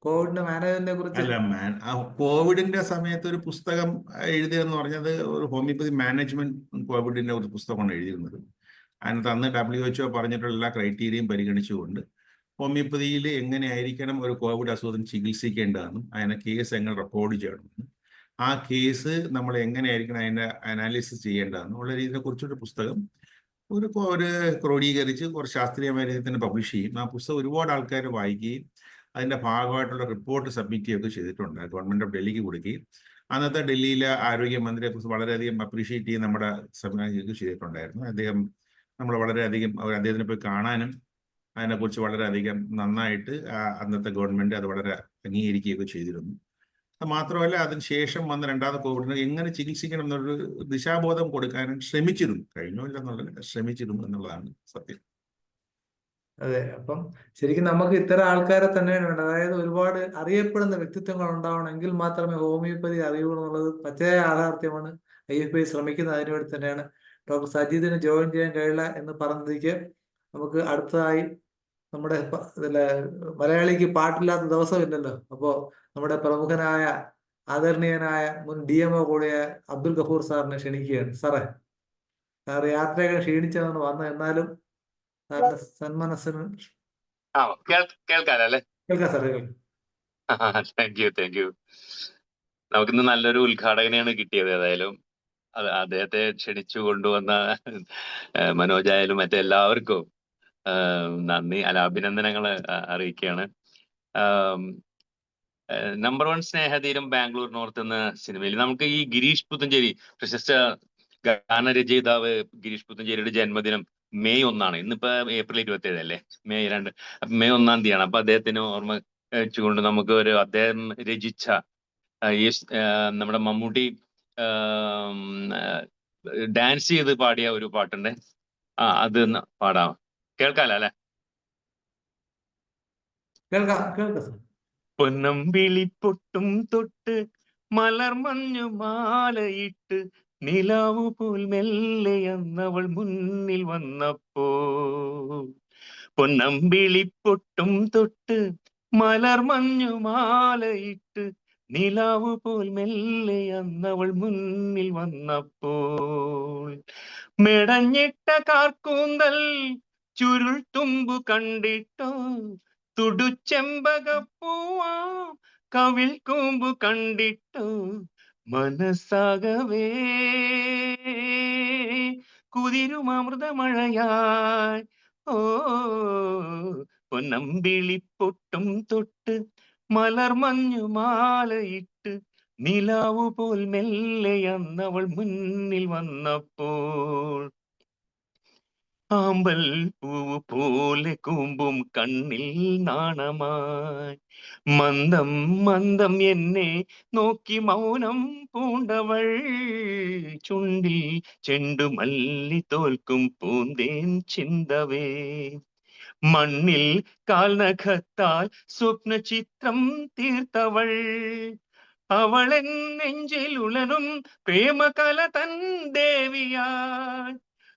കോവിഡിന്റെ മാനേജ്മെന്റിനെ കുറിച്ച്. അല്ല, കോവിഡിന്റെ സമയത്ത് ഒരു പുസ്തകം എഴുതിയെന്ന് പറഞ്ഞത് ഒരു ഹോമിയോപ്പതി മാനേജ്മെന്റ് കോവിഡിന്റെ ഒരു പുസ്തകമാണ് എഴുതിയിരുന്നത്. അതിനകത്ത് അന്ന് WHO പറഞ്ഞിട്ടുള്ള എല്ലാ ക്രൈറ്റീരിയയും പരിഗണിച്ചുകൊണ്ട് ഹോമിയോപ്പതിയിൽ എങ്ങനെയായിരിക്കണം ഒരു കോവിഡ് അസുഖത്തിന് ചികിത്സിക്കേണ്ടതെന്നും അതിനെ കേസ് എങ്ങനെ റെക്കോർഡ് ചെയ്യണമെന്നും ആ കേസ് നമ്മൾ എങ്ങനെയായിരിക്കണം അതിൻ്റെ അനാലിസിസ് ചെയ്യേണ്ടതെന്നും ഉള്ള രീതിയെ കുറിച്ചൊരു പുസ്തകം ഒരു ക്രോഡീകരിച്ച് കുറച്ച് ശാസ്ത്രീയമായ രീതിയിൽ തന്നെ പബ്ലിഷ് ചെയ്യും. ആ പുസ്തകം ഒരുപാട് ആൾക്കാർ വായിക്കുകയും അതിൻ്റെ ഭാഗമായിട്ടുള്ള റിപ്പോർട്ട് സബ്മിറ്റ് ചെയ്യുകയൊക്കെ ചെയ്തിട്ടുണ്ട്. ഗവൺമെൻറ് ഓഫ് ഡൽഹിക്ക് കൊടുക്കുകയും അന്നത്തെ ഡൽഹിയിലെ ആരോഗ്യമന്ത്രിയെ കുറിച്ച് വളരെയധികം അപ്രീഷിയേറ്റ് ചെയ്ത് നമ്മുടെ സെമിനാർ ചെയ്തിട്ടുണ്ടായിരുന്നു. അദ്ദേഹം നമ്മൾ വളരെയധികം അദ്ദേഹത്തിനെ പോയി കാണാനും അതിനെക്കുറിച്ച് വളരെയധികം നന്നായിട്ട് അന്നത്തെ ഗവൺമെൻറ് അത് വളരെ അംഗീകരിക്കുകയൊക്കെ ചെയ്തിരുന്നു. അത് മാത്രമല്ല, അതിനുശേഷം വന്ന രണ്ടാമത്തെ കോവിഡിന് എങ്ങനെ ചികിത്സിക്കണം എന്നൊരു ദിശാബോധം കൊടുക്കാനും ശ്രമിച്ചിരുന്നു. കഴിഞ്ഞോ ഇല്ലെന്നുള്ളത് ശ്രമിച്ചിരുന്നു എന്നുള്ളതാണ് സത്യം. അതെ, അപ്പം ശരിക്കും നമുക്ക് ഇത്തരം ആൾക്കാരെ തന്നെയാണ് വേണ്ടത്. അതായത് ഒരുപാട് അറിയപ്പെടുന്ന വ്യക്തിത്വങ്ങൾ ഉണ്ടാവണമെങ്കിൽ മാത്രമേ ഹോമിയോപ്പതി അറിയുള്ളൂ എന്നുള്ളത് പച്ചയായ യാഥാർത്ഥ്യമാണ്. IFBI ശ്രമിക്കുന്നത് അതിനുവേണ്ടി തന്നെയാണ്. ഡോക്ടർ സജീദിന് ജോയിൻ ചെയ്യാൻ കഴിയില്ല എന്ന് പറഞ്ഞതിലേക്ക് നമുക്ക് അടുത്തതായി നമ്മുടെ മലയാളിക്ക് പാട്ടില്ലാത്ത ദിവസമില്ലല്ലോ. അപ്പോൾ നമ്മുടെ പ്രമുഖനായ ആദരണീയനായ മുൻ DMO കൂടിയ അബ്ദുൽ ഗഫൂർ സാറിനെ ക്ഷണിക്കുകയാണ്. സാറേ, സാറ് യാത്രയൊക്കെ ക്ഷീണിച്ചതാണ് വന്നത്, എന്നാലും സാറിന്റെ സന്മനസ്സിന് കേൾക്കാലല്ലേ? കേൾക്കാം സാറേ, കേൾക്കാം. Thank you. നമുക്കിന്ന് നല്ലൊരു ഉദ്ഘാടകനെയാണ് കിട്ടിയത്. ഏതായാലും അദ്ദേഹത്തെ ക്ഷണിച്ചു കൊണ്ടുവന്ന മനോജായാലും മറ്റെല്ലാവർക്കും നന്ദി, അഭിനന്ദനങ്ങൾ അറിയിക്കുകയാണ്. നമ്പർ 1 സ്നേഹതീരം ബാംഗ്ലൂർ നോർത്ത് എന്ന സിനിമയിൽ നമുക്ക് ഈ ഗിരീഷ് പുത്തഞ്ചേരി, പ്രശസ്ത ഗാനരചയിതാവ് ഗിരീഷ് പുത്തഞ്ചേരിയുടെ ജന്മദിനം മെയ് 1 ഇന്നിപ്പോ ഏപ്രിൽ 27 അല്ലേ? മെയ് 1 അപ്പൊ അദ്ദേഹത്തിന് ഓർമ്മ വെച്ചുകൊണ്ട് നമുക്ക് അദ്ദേഹം രചിച്ച ഈ നമ്മുടെ മമ്മൂട്ടി ഡാൻസ് ചെയ്ത് പാടിയ ഒരു പാട്ടുണ്ട്. അത് പാടാം. കേൾക്കാലോ അല്ലെ? കേൾക്കാം സാർ. പൊന്നമ്പിളിപ്പൊട്ടും തൊട്ട് മലർമഞ്ഞു മാലയിട്ട് നിലാവു പോൽ മെല്ലെയന്നവൾ മുന്നിൽ വന്നപ്പോ. പൊന്നമ്പിളിപ്പൊട്ടും തൊട്ട് മലർമഞ്ഞു മാലയിട്ട് നിലാവു പോൽ മെല്ലെയന്നവൾ മുന്നിൽ വന്നപ്പോൾ. മെടഞ്ഞിട്ട കാർക്കൂന്തൽ ചുരുൾ തുമ്പു കണ്ടിട്ടോ, തുടുച്ചെമ്പകപ്പൂവാം കവിൾ കൂമ്പു കണ്ടിട്ടോ, മനസ്സാകവേ കുതിരുമൃതമഴയായി. ഓ പൊന്നമ്പിളിപ്പൊട്ടും തൊട്ട് മലർമഞ്ഞു മാലയിട്ട് നിലാവു പോൽ മെല്ലെയന്നവൾ മുന്നിൽ വന്നപ്പോൾ. ആമ്പൽ പൂവ് പോലെ കൂമ്പും കണ്ണിൽ നാണമായി മന്ദം മന്ദം എന്നെ നോക്കി മൗനം പൂണ്ടവൾ. ചുണ്ടിൽ ചെണ്ടുമല്ലി തോൽക്കും പൂന്തേൻ ചിന്തവേ. മണ്ണിൽ കാൽനഖത്താൽ സ്വപ്നചിത്രം തീർത്തവൾ. അവളെൻ നെഞ്ചിൽ ഉളരും പ്രേമകല തൻ ദേവിയായി.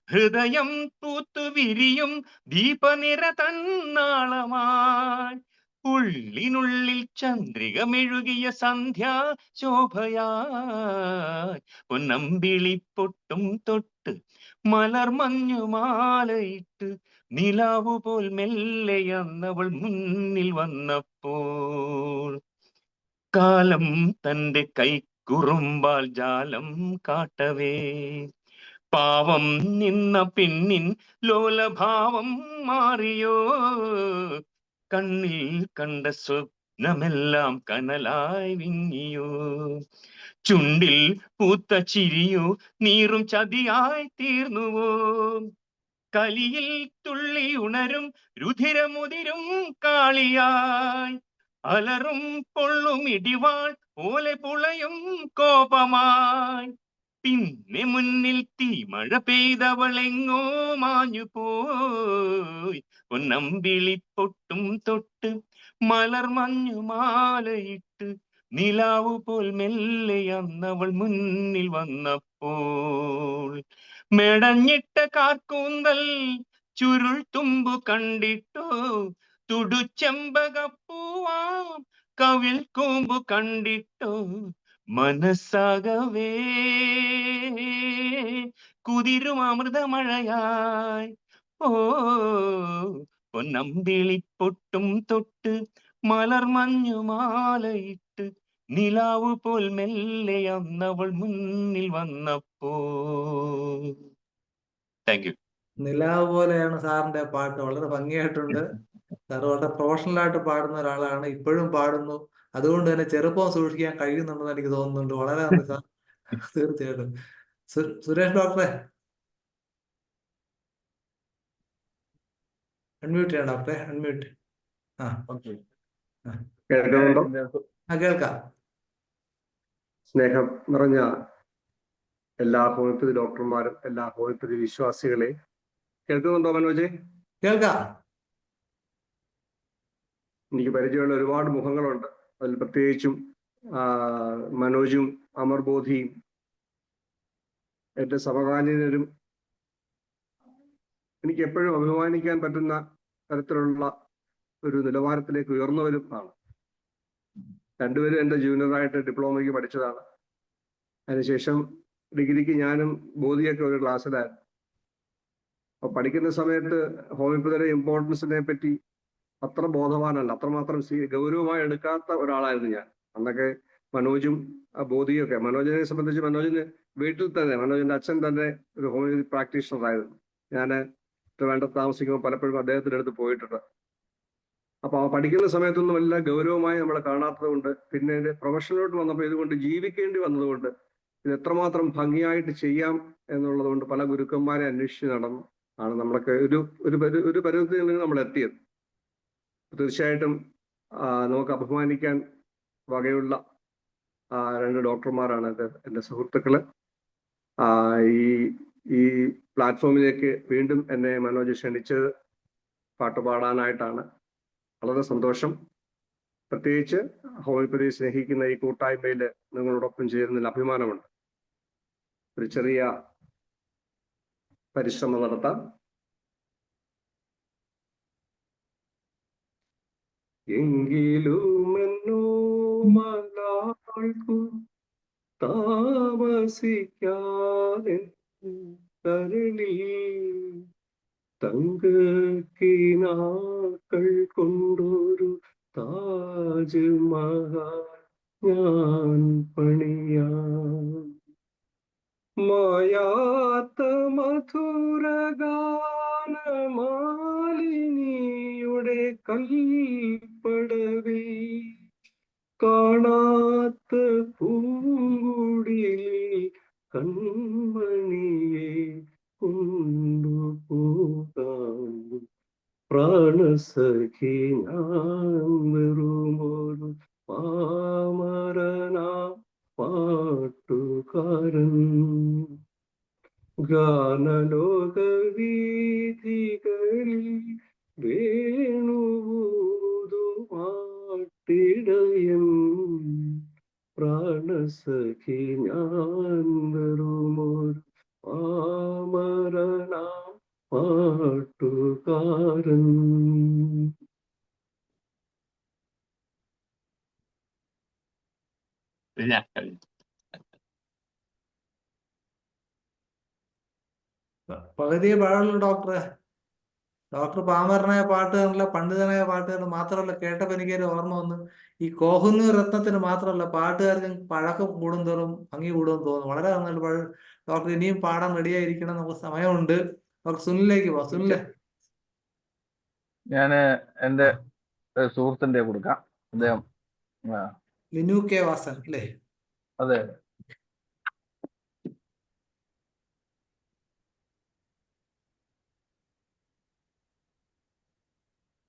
ഹൃദയം പൂത്തു വിരിയും ദീപനിര തന്നാളമായി. ഉള്ളിനുള്ളിൽ ചന്ദ്രിക മെഴുകിയ സന്ധ്യാ ശോഭയായി. പൊന്നമ്പിളിപ്പൊട്ടും തൊട്ട് മലർമഞ്ഞു മാലയിട്ട് നിലാവു പോൽ മെല്ലെയന്നവൾ മുന്നിൽ വന്നപ്പോൾ. കാലം തന്റെ കൈക്കുറുമ്പാൽ ജാലം കാട്ടവേ പാവം നിന്ന പെണ്ണിൻ ലോലഭാവം മാറിയോ, കണ്ണിൽ കണ്ട സ്വപ്നമെല്ലാം കനലായി വിങ്ങിയോ, ചുണ്ടിൽ പൂത്ത ചിരിയോ നീറും ചതിയായി തീർന്നുവോ, കലിയിൽ തുള്ളി ഉണരും രുധിരമുതിരും കാളിയായി, അലറും പൊള്ളും ഇടിവാൾ പോലെ പുളയും കോപമായി, പിന്നെ മുന്നിൽ തീമഴ പെയ്തവളെങ്ങോ മാഞ്ഞു പോയി, പൊന്നമ്പിളിപ്പൊട്ടും തൊട്ട് മലർമഞ്ഞു മാലയിട്ട് നിലാവു പോൽ മെല്ലെ അന്നവൾ മുന്നിൽ വന്നപ്പോൾ, മെടഞ്ഞിട്ട കാർക്കൂന്തൽ ചുരുൾ തുമ്പു കണ്ടിട്ടോ, തുടുച്ചെമ്പകപ്പൂവാം കവിൾ കൂമ്പു കണ്ടിട്ടോ, മനസ്സാകവേ കുതിരും അമൃതമഴയായി, ഓ പൊന്നമ്പിളിപ്പൊട്ടും തൊട്ട് മലർമഞ്ഞു മാലയിട്ട് നിലാവു പോൽ മെല്ലെ അന്നവൾ മുന്നിൽ വന്നപ്പോ. Thank you. നിലാവ് പോലെയാണ് സാറിന്റെ പാട്ട്. വളരെ ഭംഗിയായിട്ടുണ്ട്. സാർ വളരെ പ്രൊഫഷണൽ ആയിട്ട് പാടുന്ന ഒരാളാണ്, ഇപ്പോഴും പാടുന്നു. അതുകൊണ്ട് തന്നെ ചെറുപ്പം സൂക്ഷിക്കാൻ കഴിയുന്നുണ്ടെന്ന് എനിക്ക് തോന്നുന്നുണ്ട്. വളരെ നന്ദി സാർ. തീർച്ചയായിട്ടും. സുരേഷ് ഡോക്ടറെ അൺമ്യൂട്ട് ചെയ്യാം ഡോക്ടറെ, അൺമ്യൂട്ട്. ആ കേൾക്കുന്നുണ്ടോ? കേൾക്കാം. സ്നേഹം നിറഞ്ഞ എല്ലാ ഹോമിയോപ്പതി ഡോക്ടർമാരും എല്ലാ ഹോമിയോപ്പതി വിശ്വാസികളെ കേൾക്കുന്നുണ്ടോ മനോജെ? കേൾക്കാം. എനിക്ക് പരിചയമുള്ള ഒരുപാട് മുഖങ്ങളുണ്ട്. അതിൽ പ്രത്യേകിച്ചും മനോജും അമർബോധിയും എന്റെ സമകാലീനരും എനിക്ക് എപ്പോഴും അഭിമാനിക്കാൻ പറ്റുന്ന തരത്തിലുള്ള ഒരു നിലവാരത്തിലേക്ക് ഉയർന്നവരും ആണ്. രണ്ടുപേരും എൻ്റെ ജൂനിയറായിട്ട് ഡിപ്ലോമയ്ക്ക് പഠിച്ചതാണ്. അതിനുശേഷം ഡിഗ്രിക്ക് ഞാനും ബോധിയൊക്കെ ഒരു ക്ലാസ്സിലായിരുന്നു. അപ്പൊ പഠിക്കുന്ന സമയത്ത് ഹോമിയോപ്പതിയുടെ ഇമ്പോർട്ടൻസിനെ പറ്റി അത്ര ബോധവാനല്ല, അത്രമാത്രം ഗൗരവമായി എടുക്കാത്ത ഒരാളായിരുന്നു ഞാൻ. അന്നൊക്കെ മനോജും ബോധിയും ഒക്കെ, മനോജിനെ സംബന്ധിച്ച് മനോജിന് വീട്ടിൽ തന്നെ, മനോജിന്റെ അച്ഛൻ തന്നെ ഒരു ഹോമിയോപ്പതി പ്രാക്ടീഷണർ ആയിരുന്നു. ഞാൻ ട്രിവാൻഡ്രത്ത് താമസിക്കുമ്പോൾ പലപ്പോഴും അദ്ദേഹത്തിന്റെ അടുത്ത് പോയിട്ടുണ്ട്. അപ്പൊ ആ പഠിക്കുന്ന സമയത്തൊന്നും എല്ലാം ഗൗരവമായി നമ്മൾ കാണാത്തത് കൊണ്ട് പിന്നീട് പ്രൊഫഷനിലോട്ട് വന്നപ്പോൾ ഇതുകൊണ്ട് ജീവിക്കേണ്ടി വന്നതുകൊണ്ട് ഇത് എത്രമാത്രം ഭംഗിയായിട്ട് ചെയ്യാം എന്നുള്ളത് കൊണ്ട് പല ഗുരുക്കന്മാരെ അന്വേഷിച്ച് നടന്നു ആണ് നമ്മളൊക്കെ ഒരു പരുവത്തിൽ നിന്ന് നമ്മൾ എത്തിയത്. തീർച്ചയായിട്ടും നമുക്ക് അഭിമാനിക്കാൻ വകയുള്ള രണ്ട് ഡോക്ടർമാരാണ് എൻ്റെ സുഹൃത്തുക്കള്. ഈ പ്ലാറ്റ്ഫോമിലേക്ക് വീണ്ടും എന്നെ മനോജ് ക്ഷണിച്ചത് പാട്ടുപാടാനായിട്ടാണ്. വളരെ സന്തോഷം. പ്രത്യേകിച്ച് ഹോമിയോപ്പതി സ്നേഹിക്കുന്ന ഈ കൂട്ടായ്മയിൽ നിങ്ങളോടൊപ്പം ചേരുന്നതിൽ അഭിമാനമുണ്ട്. ഒരു ചെറിയ പരിശ്രമം നടത്താം. എങ്കിലുമെന്നോ മലാൾക്കു താമസിക്കാതെ കരളിൽ തങ്കക്കിനാക്കൾ കൊണ്ടൊരു താജ്മഹൽ ഞാൻ പണിയാം. മായാത്ത മധുരഗാനമാലിനിയുടെ കൽപ്പടവിൽ കാണാത്ത പൂങ്കുടിൽ കൺമണിയെ കൊണ്ടുപോകാം. പ്രാണസഖി ഞാൻ വെറുമൊരു പാമരനാ പാട്ടുകാരൻ. ഗാനലോകവീഥികളിൽ വേണുവൂതുമാട്ടിടയൻ. പ്രാണസഖി ഞാൻ വെറുമൊരു പാമരനാ പാട്ടുകാരൻ. പകുതിയെ പാടുള്ളൂ ഡോക്ടറെ. ഡോക്ടർ പാമരനായ പാട്ടുകാരനല്ല, പണ്ഡിതനായ പാട്ടുകാരൻ മാത്രമല്ല, കേട്ടപ്പോൾ എനിക്കൊരു ഓർമ്മ വന്നു. ഈ കോഹന്നൂർ രത്നത്തിന് മാത്രമല്ല, പാട്ടുകാർക്ക് പഴക്കം കൂടുന്തോറും ഭംഗി കൂടുമെന്ന് തോന്നുന്നു. വളരെ നന്നായിട്ട് ഡോക്ടർ ഇനിയും പാടാൻ റെഡിയായിരിക്കണം. നമുക്ക് സമയമുണ്ട്. ഡോക്ടർ സുനിലേക്ക് പോവാം. സുനിലെ. ഞാൻ എൻ്റെ സുഹൃത്തിൻ്റെ കൊടുക്കാം. അദ്ദേഹം ലിനു കെ വാസൻ അല്ലേ? അതെ.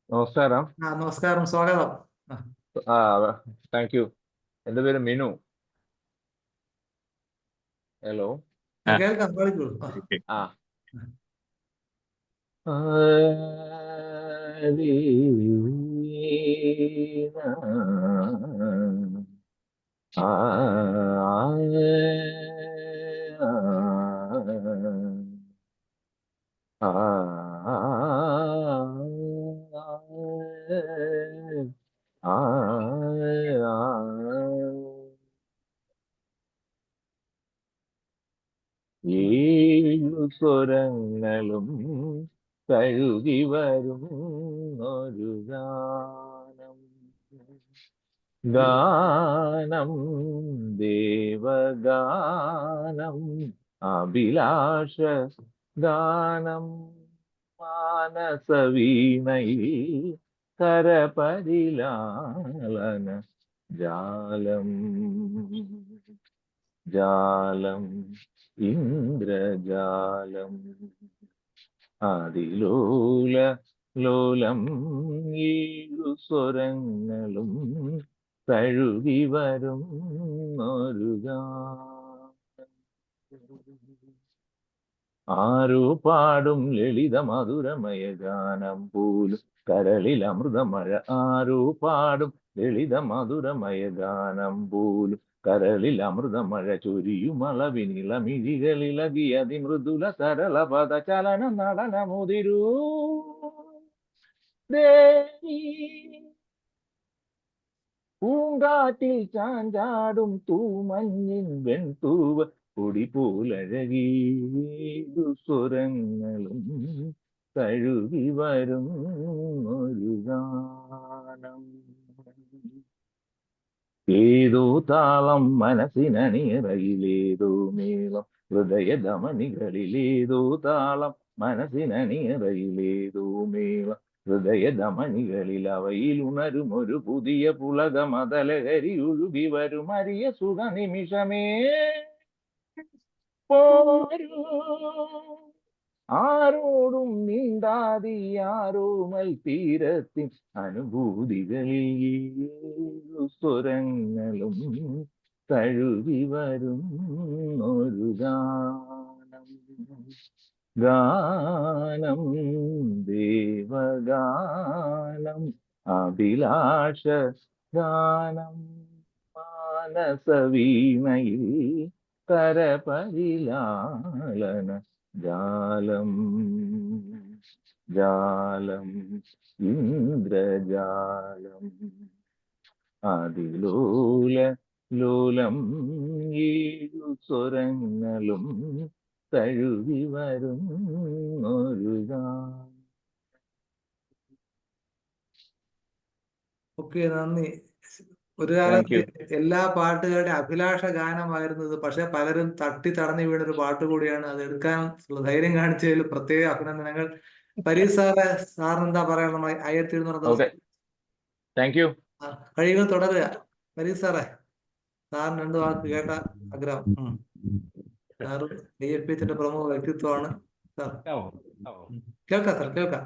നമസ്കാരം. നമസ്കാരം, സ്വാഗതം. Thank you. എൻ്റെ പേര് മിനു. ഹലോ. കേൾക്കാം, പാടിക്കോളൂ. ഏഴു സ്വരങ്ങളും കഴുകി വരും ഒരു ഗാനം, ഗാനം ദേവഗാനം, അഭിലാഷ ഗാനം, മാനസവീണയിൽ കരപരിലാളന ജാലം, ജാലം ഇന്ദ്രജാലം, അതിലോല ലോലം ഏഴു സ്വരങ്ങളും കഴുകി വരും ഒരു ഗാനം. ആരോ പാടും ലളിത മധുരമയ ഗാനം പോലും കരളിൽ അമൃതമഴ, ആരോ പാടും ലളിത മധുരമയ ഗാനം പോലും കരളിൽ അമൃതമഴ ചൊരിയുമളവിനിളമിഴികളിലകി അതിമൃദുല സരള പദ ചലന നടനമുതിരൂ ദേവി, പൂങ്കാറ്റിൽ ചാഞ്ചാടും തൂമഞ്ഞിൻ വെൺതൂവ പൊടി പോലഴകീരു സ്വരങ്ങളും കഴുകി വരും ഒരു ഗാനം. ഏതോ താളം മനസ്സിനണിയറയിലേതോ മേളം ഹൃദയധമനികളിലേതോ താളം മനസ്സിനണിയറയിലേതോ മേളം ഹൃദയധമനികളിൽ അവയിൽ ഉണരും ഒരു പുതിയ പുളക മതലഹരി ഒഴുകി വരും അരിയ സുഖ നിമിഷമേ പോരൂ, ആരോടും നീണ്ടാതി ആരോമൽ തീരത്തിൻ അനുഭൂതികളിൽ ഏഴു സ്വരങ്ങളും കഴുകി വരും ഒരു ഗാനം, ഗാനം ദേവഗാനം, അഭിലാഷ ഗാനം, മാനസവീണയിൽ കരപരിലാളന ജാലം, ജാലം ഇന്ദ്രജാലം, അതിലോല ലോലം ഏഴു സ്വരങ്ങളും കഴുകി വരും ഒരു ഗാനം. ഓക്കെ, നന്ദി. ഒരു കാലത്ത് എല്ലാ പാട്ടുകാരുടെ അഭിലാഷ ഗാനമായിരുന്നത്. പക്ഷെ പലരും തട്ടി തടഞ്ഞു വീണൊരു പാട്ട് കൂടിയാണ്. അത് എടുക്കാൻ ധൈര്യം കാണിച്ചതിൽ പ്രത്യേക അഭിനന്ദനങ്ങൾ. പരീത് സാറ്, സാറിന് എന്താ പറയാ? നമ്മൾ 1700 ദിവസം കഴിയുമ്പോൾ തുടരുക. പരീത് സാറേ, സാറിന് 2 വാക്ക് കേട്ട ആഗ്രഹം. സാറ് DFPത്തിന്റെ പ്രമുഖ വ്യക്തിത്വമാണ്. കേൾക്കാം സാർ, കേൾക്കാം.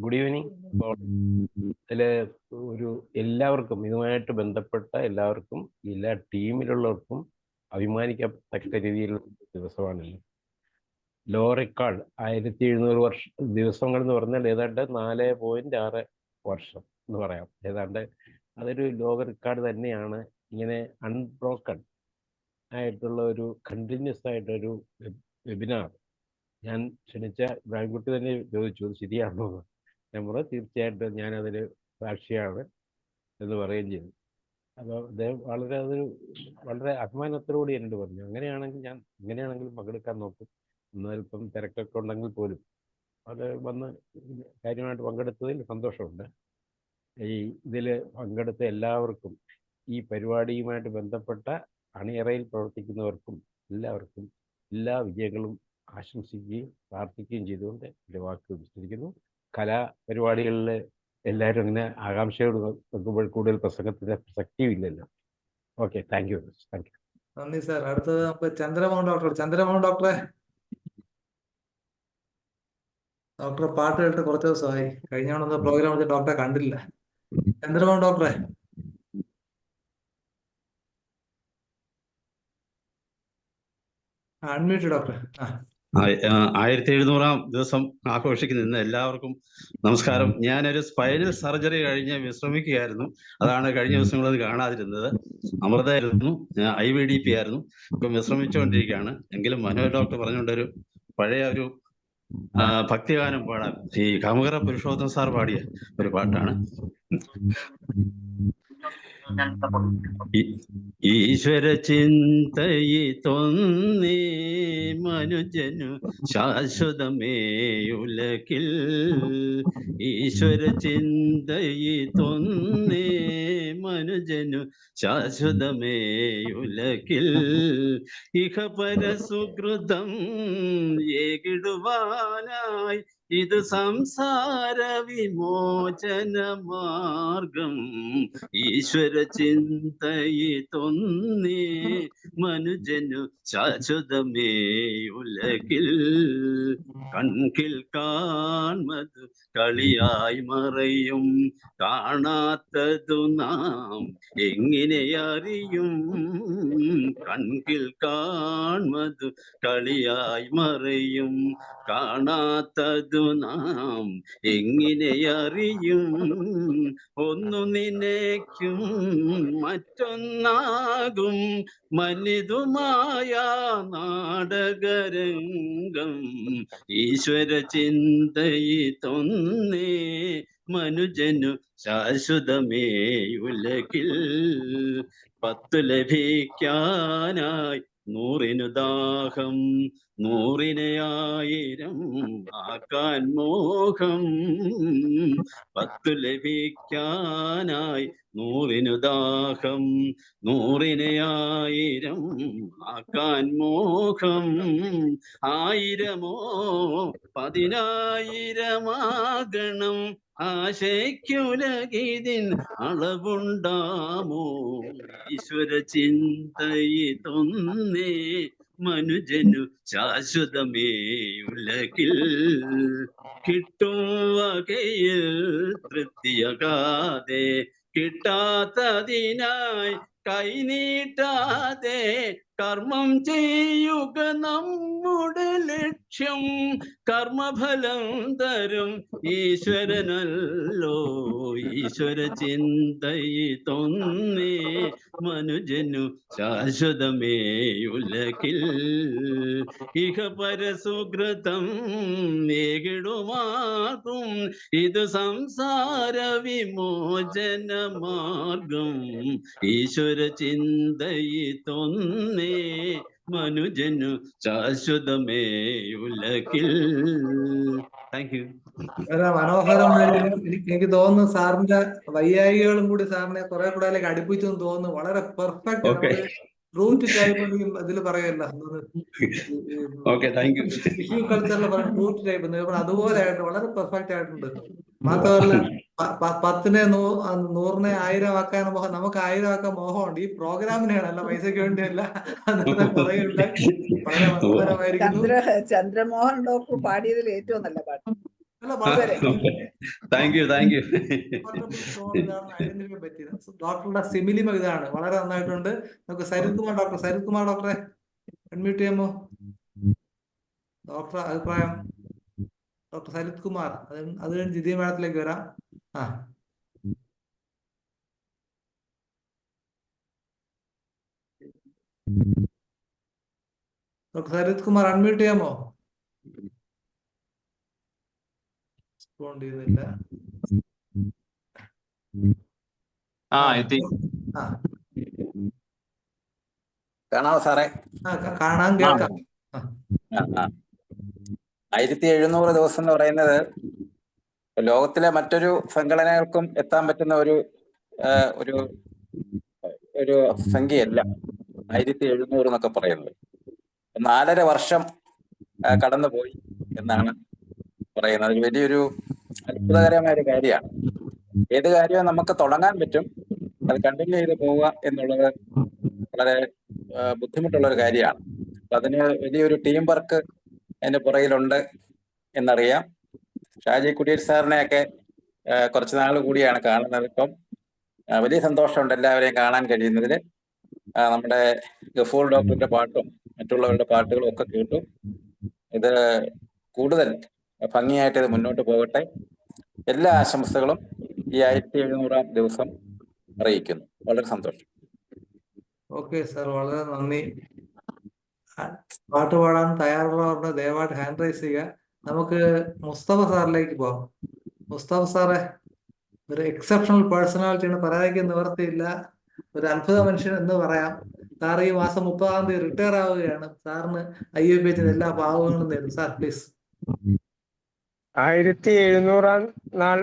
Good evening. എല്ലാവർക്കും ഇതുമായിട്ട് ബന്ധപ്പെട്ട എല്ലാവർക്കും, എല്ലാ ടീമിലുള്ളവർക്കും അഭിമാനിക്കത്തക്ക രീതിയിലുള്ള ദിവസമാണല്ലോ. ലോ റെക്കോർഡ് 1700 ദിവസങ്ങൾ എന്ന് പറഞ്ഞാൽ ഏതാണ്ട് 4.6 വർഷം എന്ന് പറയാം. ഏതാണ്ട് അതൊരു ലോക റെക്കോർഡ് തന്നെയാണ്. ഇങ്ങനെ അൺബ്രോക്കൺ ആയിട്ടുള്ള ഒരു കണ്ടിന്യൂസ് ആയിട്ടൊരു വെബിനാർ ഞാൻ ക്ഷണിച്ച ഇബ്രാഹിംകുട്ടി തന്നെ ചോദിച്ചു, ശരിയാണോ എന്ന്. ഞാൻ പറഞ്ഞു തീർച്ചയായിട്ടും ഞാനതിൽ സാക്ഷിയാണ് എന്ന് പറയുകയും ചെയ്തു. അപ്പോൾ അദ്ദേഹം വളരെ അഭിമാനത്തോടുകൂടി എന്നോട് പറഞ്ഞു, അങ്ങനെയാണെങ്കിൽ ഞാൻ എങ്ങനെയാണെങ്കിലും പങ്കെടുക്കാൻ നോക്കും, എന്നൽപ്പം തിരക്കൊക്കെ ഉണ്ടെങ്കിൽ പോലും അത് വന്ന് കാര്യമായിട്ട് പങ്കെടുത്തതിൽ സന്തോഷമുണ്ട്. ഇതിൽ പങ്കെടുത്ത എല്ലാവർക്കും, ഈ പരിപാടിയുമായിട്ട് ബന്ധപ്പെട്ട അണിയറയിൽ പ്രവർത്തിക്കുന്നവർക്കും എല്ലാവർക്കും എല്ലാ വിജയങ്ങളും ആശംസിക്കുകയും പ്രാർത്ഥിക്കുകയും ചെയ്തുകൊണ്ട് എൻ്റെ വാക്കുകൾ വിസ്തരിക്കുന്നു. കലാപരിപാടികളിൽ എല്ലാവരും അങ്ങനെ ആകാംക്ഷയോട് നോക്കുമ്പോൾ കൂടുതൽ പ്രസംഗത്തിന് പ്രസക്തിയും ഇല്ലല്ലോ. Okay, thank you. നന്ദി സാർ. അടുത്തത് നമുക്ക് ചന്ദ്രമോഹൻ ഡോക്ടർ. ചന്ദ്രമോഹൻ ഡോക്ടറെ, ഡോക്ടറെ പാട്ട് കേട്ട് കുറച്ച് ദിവസമായി. കഴിഞ്ഞ തവണ പ്രോഗ്രാം വെച്ച് ഡോക്ടറെ കണ്ടില്ല. ചന്ദ്രമോഹൻ ഡോക്ടറെ, അൺമ്യൂട്ട് ഡോക്ടറെ. 1700-ാം ദിവസം ആഘോഷിക്കുന്ന ഇന്ന് എല്ലാവർക്കും നമസ്കാരം. ഞാനൊരു സ്പൈനൽ സർജറി കഴിഞ്ഞ് വിശ്രമിക്കുകയായിരുന്നു. അതാണ് കഴിഞ്ഞ ദിവസങ്ങളത് കാണാതിരുന്നത്. അമൃതയായിരുന്നു, IVDP ആയിരുന്നു. ഇപ്പം വിശ്രമിച്ചുകൊണ്ടിരിക്കുകയാണ്. എങ്കിലും മനോഹർ ഡോക്ടർ പറഞ്ഞുകൊണ്ടൊരു പഴയ ഒരു ഭക്തിഗാനം പാടാൻ, ഈ കാമുകര പുരുഷോത്തം സാർ പാടിയ ഒരു പാട്ടാണ്. ഈശ്വര ചിന്തയിതൊന്നേ മനുജനു ശാശ്വതമേയുലകിൽ. ഈശ്വര ചിന്തയിതൊന്നേ മനുജനു ശാശ്വതമേയുലകിൽ. ഇഹ പരസുകൃതം ഏകിടുവാനായി ഇത് സംസാര വിമോചന മാർഗം. ഈശ്വര ചിന്തയിതൊന്നേ മനുജനു ശാശ്വതമേയുലകിൽ. കൺകിൽ കാൺമതു കളിയായി മറയും, കാണാത്തതു നാം എങ്ങനെ അറിയും. കൺകിൽ കാൺമതു കളിയായി മറയും, കാണാത്തതു നാം എങ്ങനെ അറിയും. ഒന്നു നിനയ്ക്കും മറ്റൊന്നാകും മനിതുമായ നാടകരംഗം. ഈശ്വര ചിന്തയിതൊന്നേ മനുജനു ശാശ്വതമേയുലകിൽ. 10 ലഭിക്കാനായി 100 ദാഹം, 100 1000 ആക്കാൻ മോഹം. 10 ലഭിക്കാനായി 100 ദാഹം, 100 1000 ആക്കാൻ മോഹം. 1000മോ 10000 ആശയ്ക്കുലകിതിൻ അളവുണ്ടാമോ. ഈശ്വര ചിന്തയിതൊന്നേ മനുജനു ശാശ്വതമേയുലകിൽ. കിട്ടും വകയിൽ തൃപ്തിയാകാതെ, കിട്ടാത്തതിനായി കൈനീട്ടാതെ കർമ്മം ചെയ്യുക നമ്മുടെ ലക്ഷ്യം. കർമ്മഫലം തരും ഈശ്വരനല്ലോ. ഈശ്വര ചിന്തയിതൊന്നേ മനുജനു ശാശ്വതമേയുലകിൽ. ഇഹ പരസുകൃതം ഏകിടുമാർക്കും ഇത് സംസാര വിമോചന മാർഗം. ഈശ്വര ചിന്തയിതൊന്നേ മനുജനു ശാശ്വതമേയുലകിൽ. Thank you. വളരെ മനോഹരമായ, എനിക്ക് തോന്നുന്നു സാറിന്റെ വൈയായികളും കൂടി സാറിനെ കുറെ കൂടെ അതിലേക്ക് അടുപ്പിച്ചെന്ന് തോന്നുന്നു. വളരെ പെർഫെക്റ്റ്. ഓക്കെ, ട്രൂത്ത് ടൈപ്പ് ഇതിൽ പറയല്ല, ഓക്കെ, താങ്ക് യു. ടിഷ്യൂ കൾച്ചറിൽ പറയും ട്രൂത്ത് ടൈപ്പ്, അതുപോലെ ആയിട്ട് വളരെ പെർഫെക്റ്റ് ആയിട്ടുണ്ട്. മാത്രമല്ല 10നെ 100നെ 1000 ആക്കാൻ മോഹം, നമുക്ക് 1000 ആക്കാൻ മോഹമുണ്ട്. ഈ പ്രോഗ്രാമിനെയാണ്, അല്ല പൈസയ്ക്ക് വേണ്ടിയല്ല. അന്നത്തെ പറയുണ്ട്. വളരെ മനോഹരമായിരിക്കുന്നു. ചന്ദ്രമോഹൻ ഡോക്ടർ പാടിയതിൽ ഏറ്റവും നല്ല പാട്ട്. അല്ല, വളരെ താങ്ക് യു. ഐഡന്റിഫൈ പറ്റിയത് ഡോക്ടറുടെ സിമിലിമ ഇതാണ്. വളരെ നന്നായിട്ടുണ്ട്. നമുക്ക് സരിത് കുമാർ ഡോക്ടറെ അൺമ്യൂട്ട് ചെയ്യാമോ? ഡോക്ടർ അഭിപ്രായം. ഡോക്ടർ സരിത് കുമാർ, അത് കഴിഞ്ഞ് ജിതിയ മാഡത്തിലേക്ക് വരാം. ഡോക്ടർ സരിത് കുമാർ അൺമ്യൂട്ട് ചെയ്യാമോ? റെസ്പോണ്ട് ചെയ്യുന്നില്ല. കാണാമോ സാറേ? കാണാൻ കേൾക്കാം. 1700 ദിവസം എന്ന് പറയുന്നത് ലോകത്തിലെ മറ്റൊരു സംഘടനകൾക്കും എത്താൻ പറ്റുന്ന ഒരു ഒരു സംഖ്യയല്ല 1700 എന്നൊക്കെ പറയുന്നത്. 4.5 വർഷം കടന്നുപോയി എന്നാണ് പറയുന്നത്. അത് വലിയൊരു അത്ഭുതകരമായ ഒരു കാര്യമാണ്. ഏത് കാര്യവും നമുക്ക് തുടങ്ങാൻ പറ്റും, അത് കണ്ടിന്യൂ ചെയ്ത് പോവുക എന്നുള്ളത് വളരെ ബുദ്ധിമുട്ടുള്ള ഒരു കാര്യമാണ്. അപ്പൊ അതിന് വലിയൊരു ടീം വർക്ക് അതിന്റെ പുറകിലുണ്ട് എന്നറിയാം. ഷാജി കുര്യൻ സാറിനെയൊക്കെ കുറച്ച് നാൾ കൂടിയാണ് കാണുന്നത്. ഇപ്പം വലിയ സന്തോഷമുണ്ട് എല്ലാവരെയും കാണാൻ കഴിയുന്നതിൽ. നമ്മുടെ ഗഫൂർ ഡോക്ടറിന്റെ പാട്ടും മറ്റുള്ളവരുടെ പാട്ടുകളും ഒക്കെ കേട്ടു. ഇത് കൂടുതൽ ഭംഗിയായിട്ട് ഇത് മുന്നോട്ട് പോകട്ടെ. എല്ലാ ആശംസകളും ഈ 1700-ാം ദിവസം അറിയിക്കുന്നു. വളരെ സന്തോഷം. ഓക്കെ സാർ, വളരെ നന്ദി. പാട്ട് പാടാൻ തയ്യാറുള്ളവരുടെ ദയവായിട്ട് ഹാൻഡ് റൈസ് ചെയ്യുക. നമുക്ക് മുസ്തഫ സാറിലേക്ക് പോകാം. മുസ്തഫ സാറെ, ഒരു എക്സെപ്ഷണൽ പേഴ്സണാലിറ്റിയാണ്, പറയാതിരിക്കാൻ നിവർത്തിയില്ല. ഒരു അത്ഭുത മനുഷ്യൻ എന്ന് പറയാം. സാർ ഈ മാസം 30-ാം തീയതി റിട്ടയർ ആവുകയാണ്. സാറിന് IUPACന്റെ എല്ലാ ഭാവങ്ങളും നേരും. Sir please. 1700-ാം നാൾ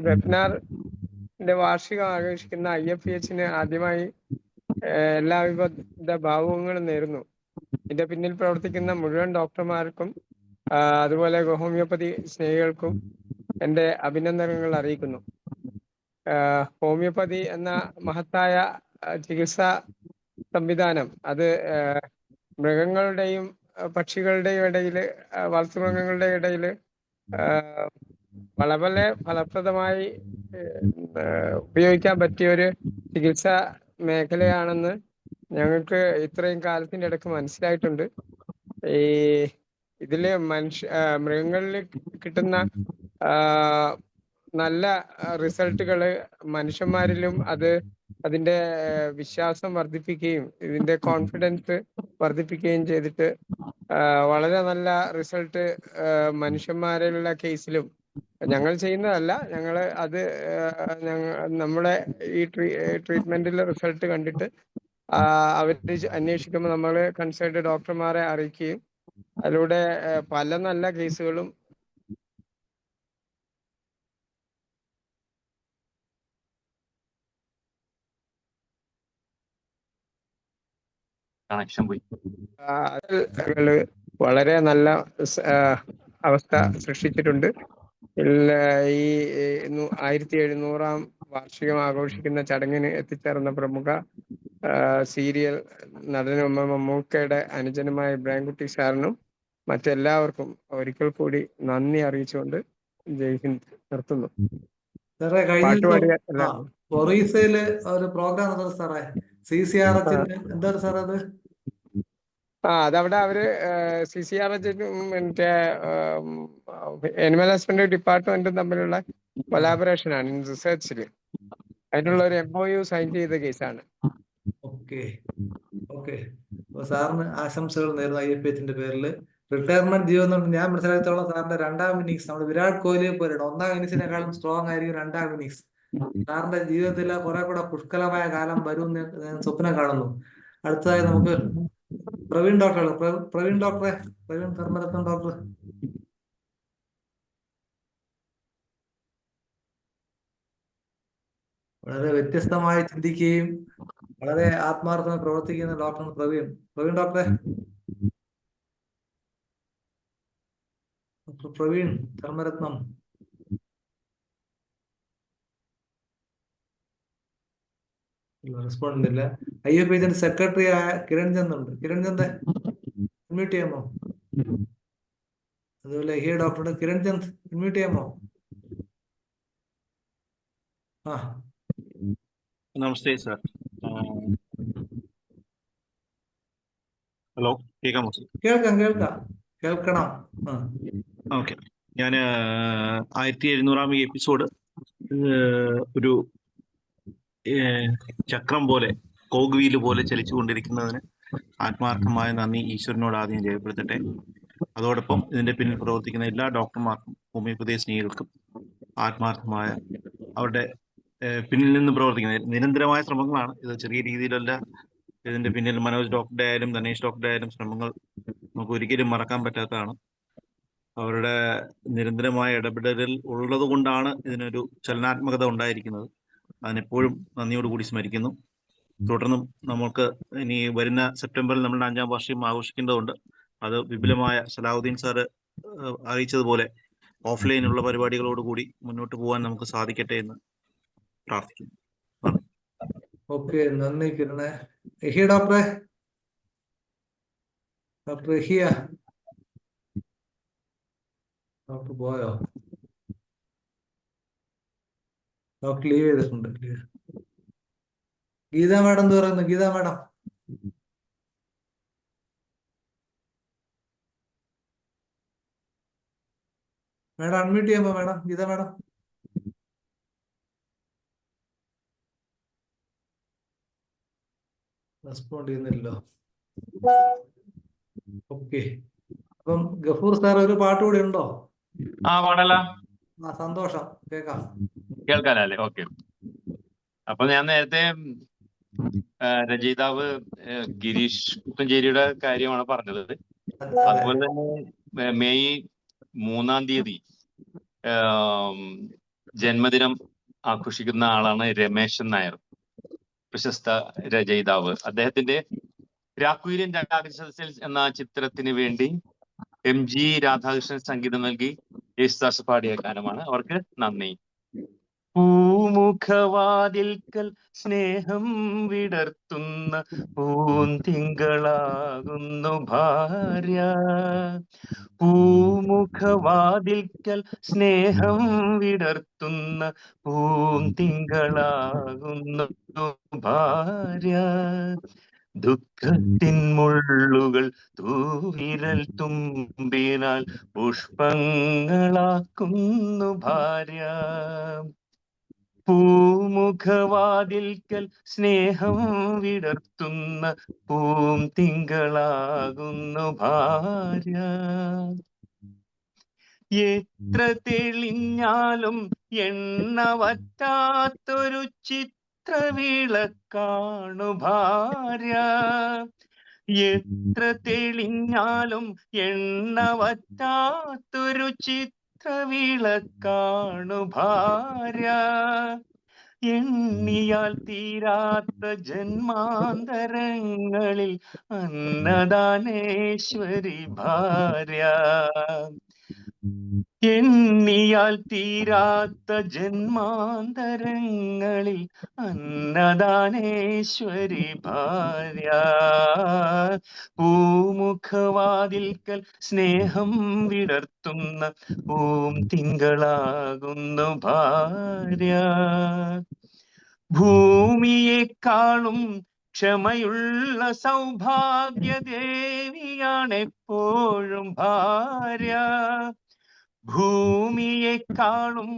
വെബിനാറിന്റെ വാർഷികം ആഘോഷിക്കുന്ന IFPHന് ആദ്യമായി എല്ലാവിധ ഭാവുകങ്ങളും നേരുന്നു. ഇതിന്റെ പിന്നിൽ പ്രവർത്തിക്കുന്ന മുഴുവൻ ഡോക്ടർമാർക്കും അതുപോലെ ഹോമിയോപ്പതി സ്നേഹികൾക്കും എൻ്റെ അഭിനന്ദനങ്ങൾ അറിയിക്കുന്നു. ഹോമിയോപ്പതി എന്ന മഹത്തായ ചികിത്സാ സംവിധാനം അത് മൃഗങ്ങളുടെയും പക്ഷികളുടെയും ഇടയിൽ, വളർത്തുമൃഗങ്ങളുടെ ഇടയിൽ വളരെ ഫലപ്രദമായി ഉപയോഗിക്കാൻ പറ്റിയ ഒരു ചികിത്സാ മേഖലയാണെന്ന് ഞങ്ങൾക്ക് ഇത്രയും കാലത്തിൻ്റെ ഇടയ്ക്ക് മനസ്സിലായിട്ടുണ്ട്. ഇതില് മൃഗങ്ങളിൽ കിട്ടുന്ന നല്ല റിസൾട്ടുകൾ മനുഷ്യന്മാരിലും അതിൻ്റെ വിശ്വാസം വർദ്ധിപ്പിക്കുകയും ഇതിൻ്റെ കോൺഫിഡൻസ് വർദ്ധിപ്പിക്കുകയും ചെയ്തിട്ട് വളരെ നല്ല റിസൾട്ട് മനുഷ്യന്മാരിലുള്ള കേസിലും ഞങ്ങൾ ചെയ്യുന്നതല്ല, നമ്മുടെ ഈ ട്രീറ്റ്മെന്റിലെ റിസൾട്ട് കണ്ടിട്ട് അവർ അന്വേഷിക്കുമ്പോൾ നമ്മൾ കൺസേൺഡ് ഡോക്ടർമാരെ അറിയിക്കുകയും അതിലൂടെ പല നല്ല കേസുകളും കണക്ഷൻ പോയി. വളരെ നല്ല അവസ്ഥ സൃഷ്ടിച്ചിട്ടുണ്ട്. ഈ 1700-ാം വാർഷികം ആഘോഷിക്കുന്ന ചടങ്ങിന് എത്തിച്ചേർന്ന പ്രമുഖ സീരിയൽ നടനും മമ്മൂക്കയുടെ അനുജനുമായ ഇബ്രാഹിംകുട്ടി സാറിനും മറ്റെല്ലാവർക്കും ഒരിക്കൽ കൂടി നന്ദി അറിയിച്ചുകൊണ്ട് ജയ് ഹിന്ദ് നിർത്തുന്നു. സാറേ, കഴിഞ്ഞ ഒറീസയില് ഒരു പ്രോഗ്രാം നടന്നത് സാറേ, CCRHന്റെ എന്താണ് സാർ അത്? അതവിടെ അവര് CCRHനും മറ്റേ അനിമൽ ഹസ്ബൻഡറി ഡിപ്പാർട്ട്മെന്റും തമ്മിലുള്ള കൊലാബറേഷൻ ആണ് റിസർച്ചിൽ. അതിനുള്ള ഒരു MOU സൈൻ ചെയ്ത കേസാണ്. ഓക്കെ. അപ്പൊ സാറിന് ആശംസകൾ നേരുന്നു IFPHന്റെ പേരിൽ. റിട്ടയർമെന്റ് ജീവിതം ഞാൻ മനസ്സിലാക്കിയോളം സാറിന്റെ 2ാം ഇന്നിങ്സ് നമ്മുടെ വിരാട് കോഹ്ലിയെ പോലെയാണ്. 1ാം ഇന്നിങ്സിനെക്കാളും സ്ട്രോങ് ആയിരിക്കും 2ാം ഇന്നിങ്സ്. സാറിന്റെ ജീവിതത്തിൽ കുറെ കൂടെ പുഷ്കലമായ കാലം വരും ഞാൻ സ്വപ്നം കാണുന്നു. അടുത്തതായി നമുക്ക് പ്രവീൺ ഡോക്ടർ പ്രവീൺ ധർമ്മരത്നം ഡോക്ടർ. വളരെ വ്യത്യസ്തമായി ചിന്തിക്കുകയും വളരെ ആത്മാർത്ഥമായി പ്രവർത്തിക്കുന്ന ഡോക്ടർ പ്രവീൺ ഡോക്ടറെ. പ്രവീൺ ധർമ്മരത്നം. റെസ്പോണ്ട് ഇല്ല. IFPHന്റെ സെക്രട്ടറി ആയ കിരൺ ചന്ദ് ഉണ്ട്. കിരൺ ചന്ദ് അൺമ്യൂട്ട് ചെയ്യാമോ? അതുപോലെ ഡോക്ടറുടെ കിരൺ ചന്ദ് അൺമ്യൂട്ട് ചെയ്യാമോ? നമസ്തേ സാർ. ഹലോ, കേൾക്കാമോ? കേൾക്കണം. ഓക്കെ. ഞാൻ 1700-ാം എപ്പിസോഡ് ഒരു ചക്രം പോലെ, കോഗ്വീല് പോലെ ചലിച്ചുകൊണ്ടിരിക്കുന്നതിന് ആത്മാർത്ഥമായ നന്ദി ഈശ്വരനോട് ആദ്യം രേഖപ്പെടുത്തട്ടെ. അതോടൊപ്പം ഇതിന്റെ പിന്നിൽ പ്രവർത്തിക്കുന്ന എല്ലാ ഡോക്ടർമാർക്കും ഹോമിയോപ്പതി സ്നേഹികൾക്കും ആത്മാർത്ഥമായ അവരുടെ പിന്നിൽ നിന്ന് പ്രവർത്തിക്കുന്ന നിരന്തരമായ ശ്രമങ്ങളാണ് ഇത്. ചെറിയ രീതിയിലല്ല. ഇതിന്റെ പിന്നിൽ മനോജ് ഡോക്ടറുടെ ആയാലും ധനേഷ് ഡോക്ടറുടെ ആയാലും ശ്രമങ്ങൾ നമുക്ക് ഒരിക്കലും മറക്കാൻ പറ്റാത്തതാണ്. അവരുടെ നിരന്തരമായ ഇടപെടലിൽ ഉള്ളത് കൊണ്ടാണ് ഇതിനൊരു ചലനാത്മകത ഉണ്ടായിരിക്കുന്നത്. അതിനെപ്പോഴും നന്ദിയോടുകൂടി സ്മരിക്കുന്നു. തുടർന്നും നമുക്ക് ഇനി വരുന്ന സെപ്റ്റംബറിൽ നമ്മളുടെ 5ാം വാർഷികം ആഘോഷിക്കേണ്ടതുണ്ട്. അത് വിപുലമായ സലാഹുദ്ദീൻ സാറ് അറിയിച്ചതുപോലെ ഓഫ്ലൈനുള്ള പരിപാടികളോടുകൂടി മുന്നോട്ട് പോകാൻ നമുക്ക് സാധിക്കട്ടെ എന്ന് പ്രാർത്ഥിക്കുന്നു. ഓക്കെ, നന്ദി കിരണേ. എഹിയ ഡോക്ടറെ, ഡോക്ടർ എഹിയ, ഡോക്ടർ പോയോ? ഡോക്ടർ ലീവ് ചെയ്തിട്ടുണ്ട്. ഗീത മാഡം എന്ത് പറയുന്നു? ഗീത മാഡം. മാഡം അൺമ്യൂട്ട് ചെയ്യുമ്പോ മാഡം, ഗീത മാഡം. റെസ്പോണ്ട് ചെയ്യുന്നില്ലല്ലോ. ഓക്കെ, അപ്പം ഗഫൂർ സാർ ഒരു പാട്ട് കൂടി ഉണ്ടോ? പാടല്ല. സന്തോഷം, കേൾക്കാം. കേൾക്കാനല്ലേ? ഓക്കെ. അപ്പൊ ഞാൻ നേരത്തെ രചയിതാവ് ഗിരീഷ് പുത്തഞ്ചേരിയുടെ കാര്യമാണ് പറഞ്ഞത്. അതുപോലെ തന്നെ മെയ് 3-ാം തീയതി ജന്മദിനം ആഘോഷിക്കുന്ന ആളാണ് രമേശൻ നായർ, പ്രശസ്ത രചയിതാവ്. അദ്ദേഹത്തിന്റെ രാക്കുയിലിൻ രാഗസദസ്സിൽ എന്ന ചിത്രത്തിന് വേണ്ടി MG രാധാകൃഷ്ണൻ സംഗീതം നൽകി യേശുദാസ് പാടിയ ഗാനമാണ്. അവർക്ക് നന്ദി. പൂമുഖവാതിൽക്കൽ സ്നേഹം വിടർത്തുന്ന പൂന്തിങ്കളാകുന്നു ഭാര്യ. പൂമുഖവാതിൽക്കൽ സ്നേഹം വിടർത്തുന്ന പൂന്തിങ്കളാകുന്നു ഭാര്യ. ദുഃഖത്തിൻ മുള്ളുകൾ തൂവിരൽ തുമ്പിനാൽ പുഷ്പങ്ങളാക്കുന്നു ഭാര്യ. പൂമുഖവാതിൽക്കൽ സ്നേഹം വിടർത്തുന്ന പൂന്തിങ്കളാകുന്നു ഭാര്യ. എത്ര തെളിഞ്ഞാലും എണ്ണ വറ്റാത്തൊരു ചിത്രവിളക്കാണു ഭാര്യ. എത്ര തെളിഞ്ഞാലും എണ്ണ വറ്റാത്തൊരു ചിത്രവിളക്കാണു ഭാര്യ. എണ്ണിയാൽ തീരാത്ത ജന്മാന്തരങ്ങളിൽ അന്നദാനേശ്വരി ഭാര്യ. എണ്ണിയാൽ തീരാത്ത ജന്മാന്തരങ്ങളിൽ അന്നദാനേശ്വരി ഭാര്യ. പൂമുഖവാതിൽക്കൽ സ്നേഹം വിടർത്തുന്ന പൂന്തിങ്കളാകുന്നു ഭാര്യ. ഭൂമിയെക്കാളും ക്ഷമയുള്ള സൗഭാഗ്യദേവിയാണെപ്പോഴും ഭാര്യ. ഭൂമിയെക്കാളും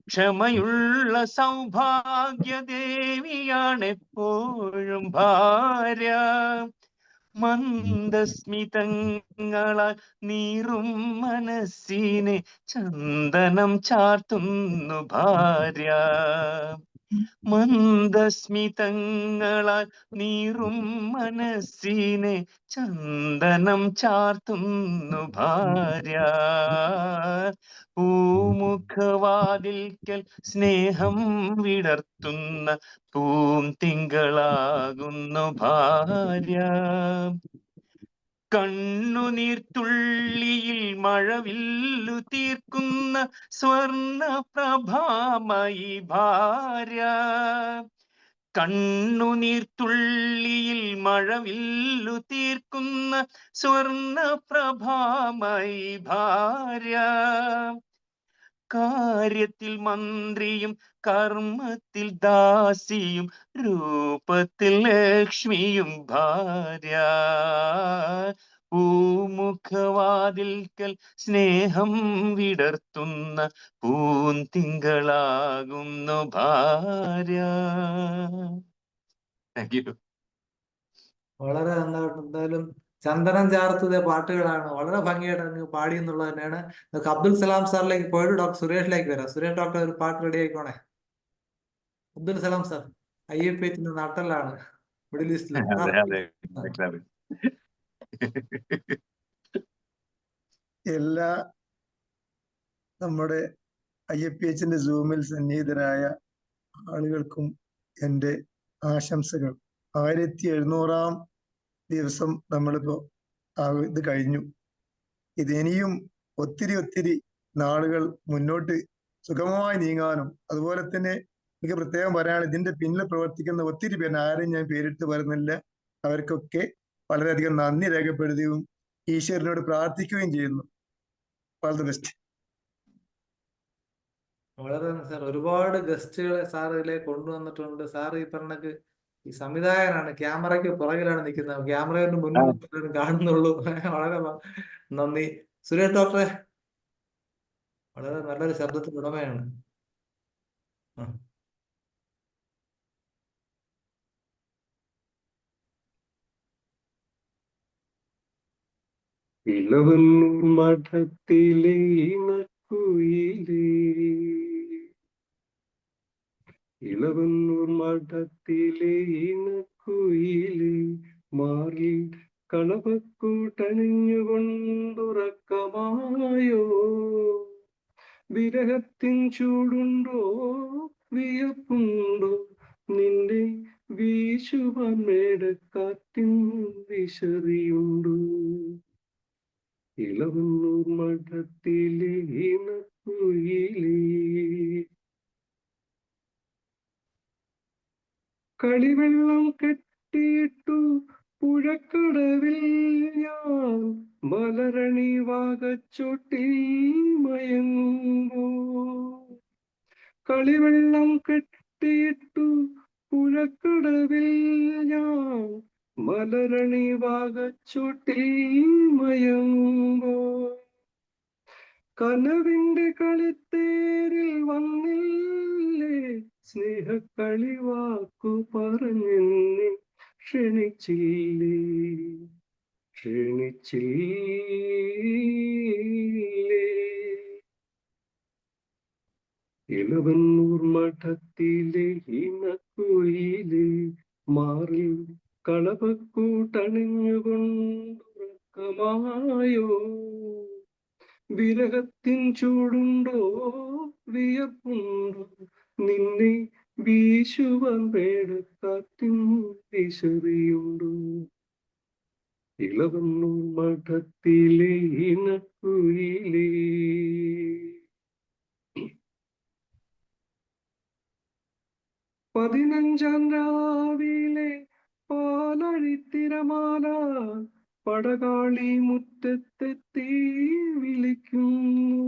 ക്ഷമയുള്ള സൗഭാഗ്യദേവിയാണെപ്പോഴും ഭാര്യ. മന്ദസ്മിതങ്ങളാൽ നീറും മനസ്സിനെ ചന്ദനം ചാർത്തുന്നു ഭാര്യ. മന്ദസ്മിതങ്ങളാൽ നീറും മനസ്സിനെ ചന്ദനം ചാർത്തുന്നു ഭാര്യ. പൂമുഖവാതിൽക്കൽ സ്നേഹം വിടർത്തുന്ന പൂന്തിങ്കളാകുന്നു ഭാര്യ. കണ്ണുനീർത്തുള്ളിയിൽ മഴവില്ലു തീർക്കുന്ന സ്വർണപ്രഭാമയി ഭാര്യ. കണ്ണുനീർത്തുള്ളിയിൽ മഴവില്ലു തീർക്കുന്ന സ്വർണപ്രഭാമയി ഭാര്യ. കാര്യത്തിൽ മന്ത്രിയും കർമ്മത്തിൽ ദാസിയും രൂപത്തിൽ ലക്ഷ്മിയും ഭാര്യ. പൂമുഖവാതിൽക്കൽ സ്നേഹം വിടർത്തുന്ന പൂന്തിങ്കളാകുന്നു ഭാര്യ. Thank you. വളരെ നന്നായിട്ട് എന്തായാലും ചന്ദനം ചാർത്തത് പാട്ടുകളാണ് വളരെ ഭംഗിയായിട്ട് അങ്ങ് പാടി എന്നുള്ളത് തന്നെയാണ്. നമുക്ക് അബ്ദുൽ സലാം സാറിലേക്ക് പോയിട്ട് ഡോക്ടർ സുരേഷിലേക്ക് വരാം. സുരേഷ് ഡോക്ടർ ഒരു പാട്ട് ready ആയിക്കോണേ. Abdul Salam sir IFH നാട്ടിലാണ്, മിഡിൽ ഈസ്റ്റിൽ. എല്ലാ നമ്മുടെ IFPHന്റെ സൂമിൽ സന്നിഹിതരായ ആളുകൾക്കും എൻ്റെ ആശംസകൾ. 1700-ാം ദിവസം നമ്മളിപ്പോ ഇത് കഴിഞ്ഞു. ഇതിനിയും ഒത്തിരി നാളുകൾ മുന്നോട്ട് സുഗമമായി നീങ്ങാനും, അതുപോലെ തന്നെ എനിക്ക് പ്രത്യേകം പറയാനുള്ള ഇതിന്റെ പിന്നിൽ പ്രവർത്തിക്കുന്ന ഒത്തിരി പേര്, ആരും ഞാൻ പേരിട്ട് പറയുന്നില്ല, അവർക്കൊക്കെ വളരെയധികം നന്ദി രേഖപ്പെടുത്തുകയും ഈശ്വരനോട് പ്രാർത്ഥിക്കുകയും ചെയ്യുന്നു. All the best. വളരെ സാർ, ഒരുപാട് ഗസ്റ്റുകളെ സാർ ഇതിലേക്ക് കൊണ്ടുവന്നിട്ടുണ്ട്. സാർ ഈ പറഞ്ഞക്ക് ഈ സംവിധായകനാണ്, ക്യാമറയ്ക്ക് പുറകിലാണ് നിൽക്കുന്നത്, ക്യാമറയുടെ മുന്നിൽ കാണുന്നുള്ളൂ. വളരെ നന്ദി. സുരേഷ് ഡോക്ടറെ വളരെ നല്ലൊരു ശബ്ദത്തിന് ഉടമയാണ്. ഇളവന്നൂർ മഠത്തിലെ ഇണക്കുയിലേ, ഇളവന്നൂർ മഠത്തിലെ ഇണക്കുയിലേ, മാറിൽ കളപക്കൂട്ടണിഞ്ഞുകൊണ്ടുറക്കമായോ, വിരഹത്തിൻ ചൂടുണ്ടോ വിയപ്പുണ്ടോ, നിന്റെ വീശുവാൻ മേടക്കാറ്റിൻ വിശറിയുണ്ടോ, ഇളവന്നൂർ മഠത്തിലെ ഇണക്കുയിലേ. കളിവെള്ളം കെട്ടിയിട്ടു പുഴക്കടവിൽ ഞാൻ മലരണി വാകച്ചോട്ടിൽ മയങ്ങുമ്പോ, കളിവെള്ളം കെട്ടിയിട്ടു പുഴക്കടവിൽ ഞാൻ മലരണി വാകച്ചോട്ടിൽ മയങ്ങുമ്പോ, കനവിന്റെ കളിത്തേരിൽ വന്നില്ലേ, സ്നേഹക്കളിവാക്കു പറഞ്ഞെന്നെ ക്ഷണിച്ചില്ലേ, ക്ഷണിച്ചില്ലേ. ഇളവന്നൂർ മഠത്തിലെ ഇണക്കുയിലേ, മാറിൽ കളപക്കൂട്ടണിഞ്ഞുകൊണ്ടുറക്കമായോ, വിരഹത്തിൻ ചൂടുണ്ടോ വിയപ്പുണ്ടോ, നിന്നെ വീശുവാൻ വേടക്കാറ്റിൻ വിശറിയുണ്ടോ, ഇളവന്നൂർ മഠത്തിലെ ഇണക്കുയിലേ. 15-ാം രാവിലെ പാലഴിത്തിരമാല പടകാളി മുറ്റത്തെത്തി വിളിക്കുന്നു,